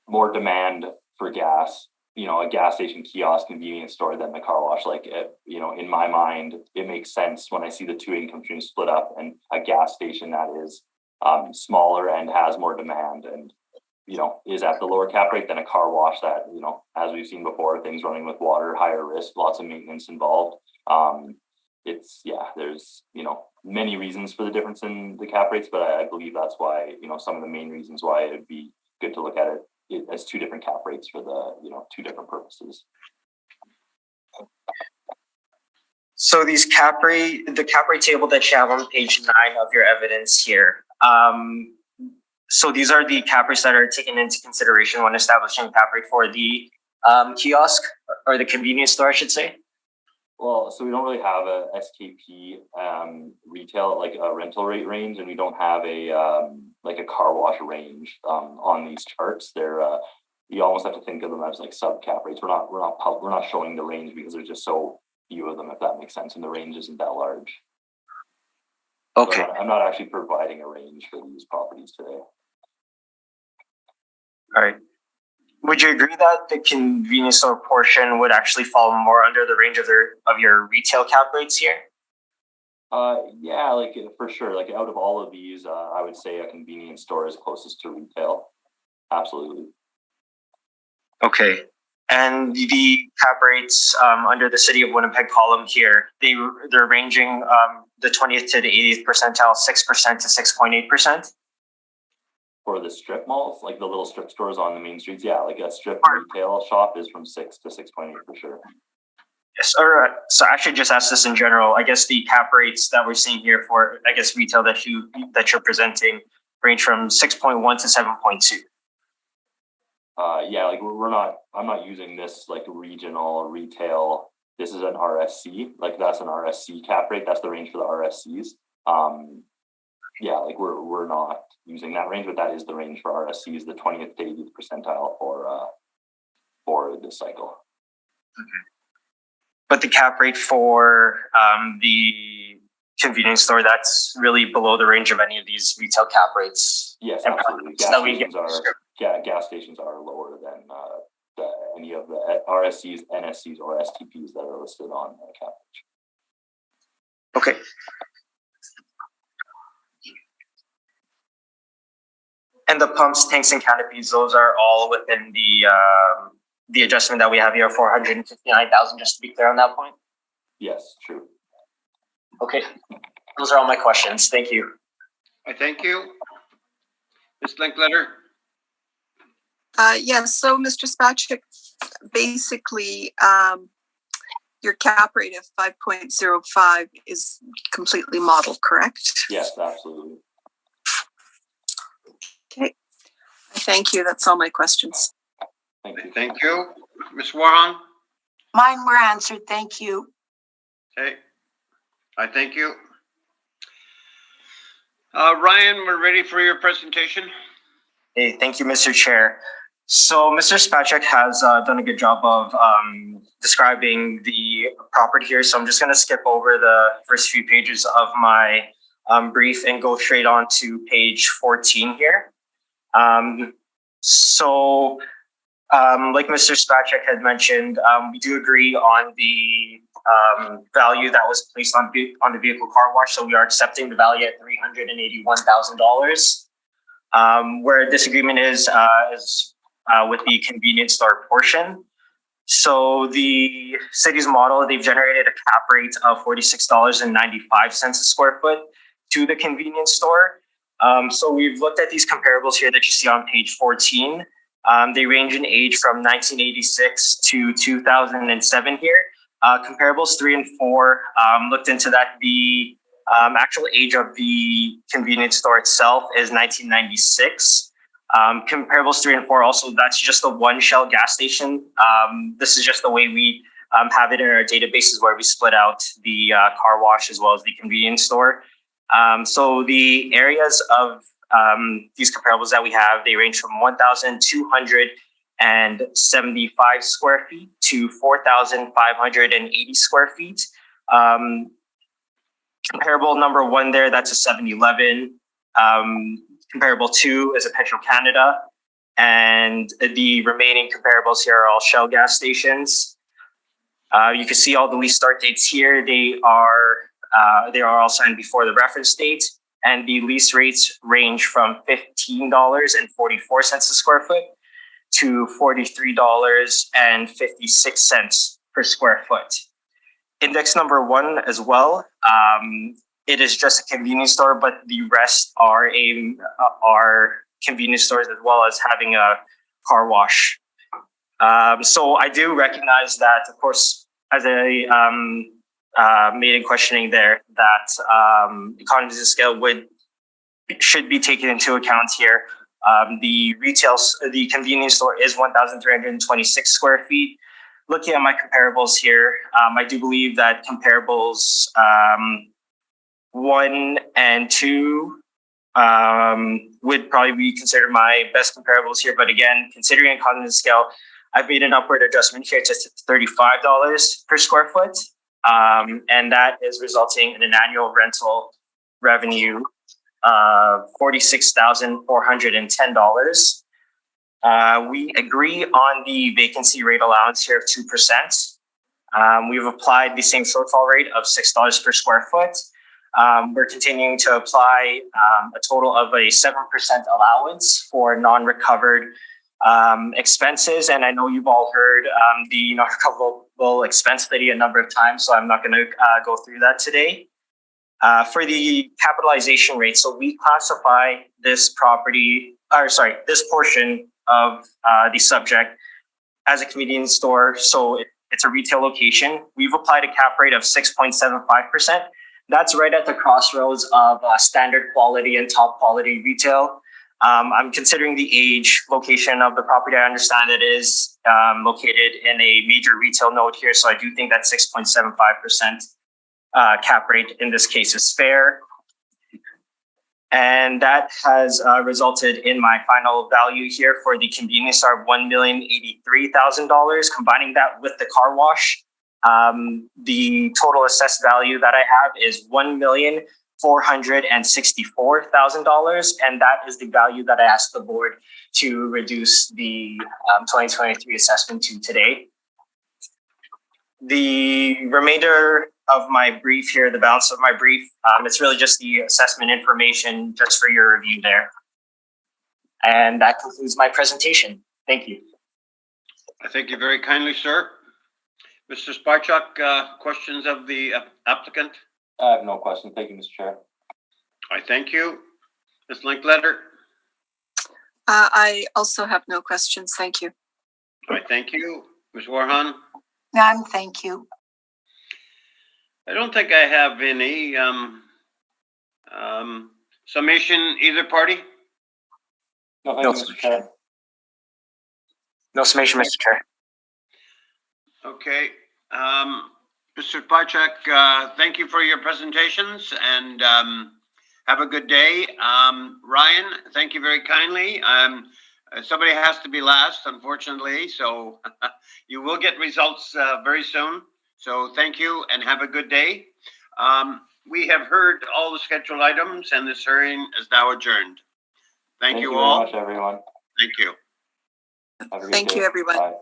more demand for gas a gas station, kiosk, convenience store than the car wash. Like, in my mind, it makes sense when I see the two income streams split up and a gas station that is smaller and has more demand and, is at the lower cap rate than a car wash that, as we've seen before, things running with water, higher risk, lots of maintenance involved. There's, many reasons for the difference in the cap rates, but I believe that's why, some of the main reasons why it'd be good to look at it as two different cap rates for the, two different purposes. So the cap rate table that you have on page 9 of your evidence here. So these are the cap rates that are taken into consideration when establishing cap rate for the kiosk or the convenience store, I should say. Well, so we don't really have a SKP retail, like a rental rate range, and we don't have a like a car wash range on these charts. They're you almost have to think of them as like sub cap rates. We're not showing the range because there's just so few of them, if that makes sense, and the range isn't that large. Okay. So I'm not actually providing a range for these properties today. All right. Would you agree that the convenience store portion would actually fall more under the range of your retail cap rates here? Yeah, like for sure. Like out of all of these, I would say a convenience store is closest to retail. Absolutely. Okay. And the cap rates under the City of Winnipeg column here, they're ranging the 20th to the 80th percentile, 6% to 6.8%. For the strip malls, like the little strip stores on the main streets, yeah, like a strip retail shop is from 6 to 6.8 for sure. Yes, or so I should just ask this in general. I guess the cap rates that we're seeing here for, I guess, retail that you're presenting range from 6.1 to 7.2. Yeah, like I'm not using this like regional retail. This is an RSC, like that's an RSC cap rate. That's the range for the RSCs. Yeah, like we're not using that range, but that is the range for RSCs, the 20th to 80th percentile for this cycle. Okay. But the cap rate for the convenience store, that's really below the range of any of these retail cap rates. Yes, absolutely. Gas stations are lower than any of the RSCs, NSCs, or STPs that are listed on cap rate. Okay. And the pumps, tanks, and canopies, those are all within the adjustment that we have here, 459,000, just to be clear on that point? Yes, true. Okay. Those are all my questions. Thank you. I thank you. Ms. Linkletter? Yes, so Mr. Spacek, basically, your cap rate of 5.05 is completely model, correct? Yes, absolutely. Okay. Thank you. That's all my questions. Thank you. Thank you. Ms. Warren? Mine were answered. Thank you. Okay. I thank you. Ryan, we're ready for your presentation. Hey, thank you, Mr. Chair. So Mr. Spacek has done a good job of describing the property here. So I'm just going to skip over the first few pages of my brief and go straight on to page 14 here. Like Mr. Spacek had mentioned, we do agree on the value that was placed on the vehicle car wash. So we are accepting the value at $381,000. Where disagreement is with the convenience store portion. So the city's model, they've generated a cap rate of $46.95 a square foot to the convenience store. So we've looked at these comparables here that you see on page 14. They range in age from 1986 to 2007 here. Comparables 3 and 4 looked into that. The actual age of the convenience store itself is 1996. Comparables 3 and 4 also, that's just a one shell gas station. This is just the way we have it in our databases where we split out the car wash as well as the convenience store. So the areas of these comparables that we have, they range from 1,275 square feet to 4,580 square feet. Comparable number 1 there, that's a 7-Eleven. Comparable 2 is a Petro Canada. and the remaining comparables here are all Shell gas stations. You can see all the lease start dates here. They are all signed before the reference date, and the lease rates range from $15.44 a square foot to $43.56 per square foot. Index number 1 as well. It is just a convenience store, but the rest are convenience stores, as well as having a car wash. So I do recognize that, of course, as I made in questioning there, that economies of scale should be taken into account here. The convenience store is 1,326 square feet. Looking at my comparables here, I do believe that comparables 1 and 2 would probably be considered my best comparables here. But again, considering economies of scale, I've made an upward adjustment here to $35 per square foot. And that is resulting in an annual rental revenue of $46,410. We agree on the vacancy rate allowance here of 2%. We've applied the same shortfall rate of $6 per square foot. We're continuing to apply a total of a 7% allowance for non-recovered expenses. And I know you've all heard the non-recoverable expense study a number of times, so I'm not going to go through that today. For the capitalization rate, so we classify this portion of the subject as a convenience store. So it's a retail location. We've applied a cap rate of 6.75%. That's right at the crossroads of standard quality and top quality retail. I'm considering the age location of the property. I understand it is located in a major retail node here. So I do think that 6.75% cap rate in this case is fair. And that has resulted in my final value here for the convenience store of $1,083,000. Combining that with the car wash, the total assessed value that I have is $1,464,000, and that is the value that I asked the board to reduce the 2023 assessment to today. The remainder of my brief here, the balance of my brief, it's really just the assessment information just for your review there. And that concludes my presentation. Thank you. I thank you very kindly, sir. Mr. Sparchuk, questions of the applicant? I have no questions. Thank you, Mr. Chair. I thank you. Ms. Linkletter? I also have no questions. Thank you. I thank you. Ms. Warhan? None, thank you. I don't think I have any summation either party. No, thank you, Mr. Chair. No summation, Mr. Chair. Okay. Mr. Sparchuk, thank you for your presentations, and have a good day. Ryan, thank you very kindly. Somebody has to be last, unfortunately, so you will get results very soon. So thank you and have a good day. We have heard all the scheduled items, and this hearing is now adjourned. Thank you all. Thank you very much, everyone. Thank you. Have a good Thank day. you, everyone. Bye.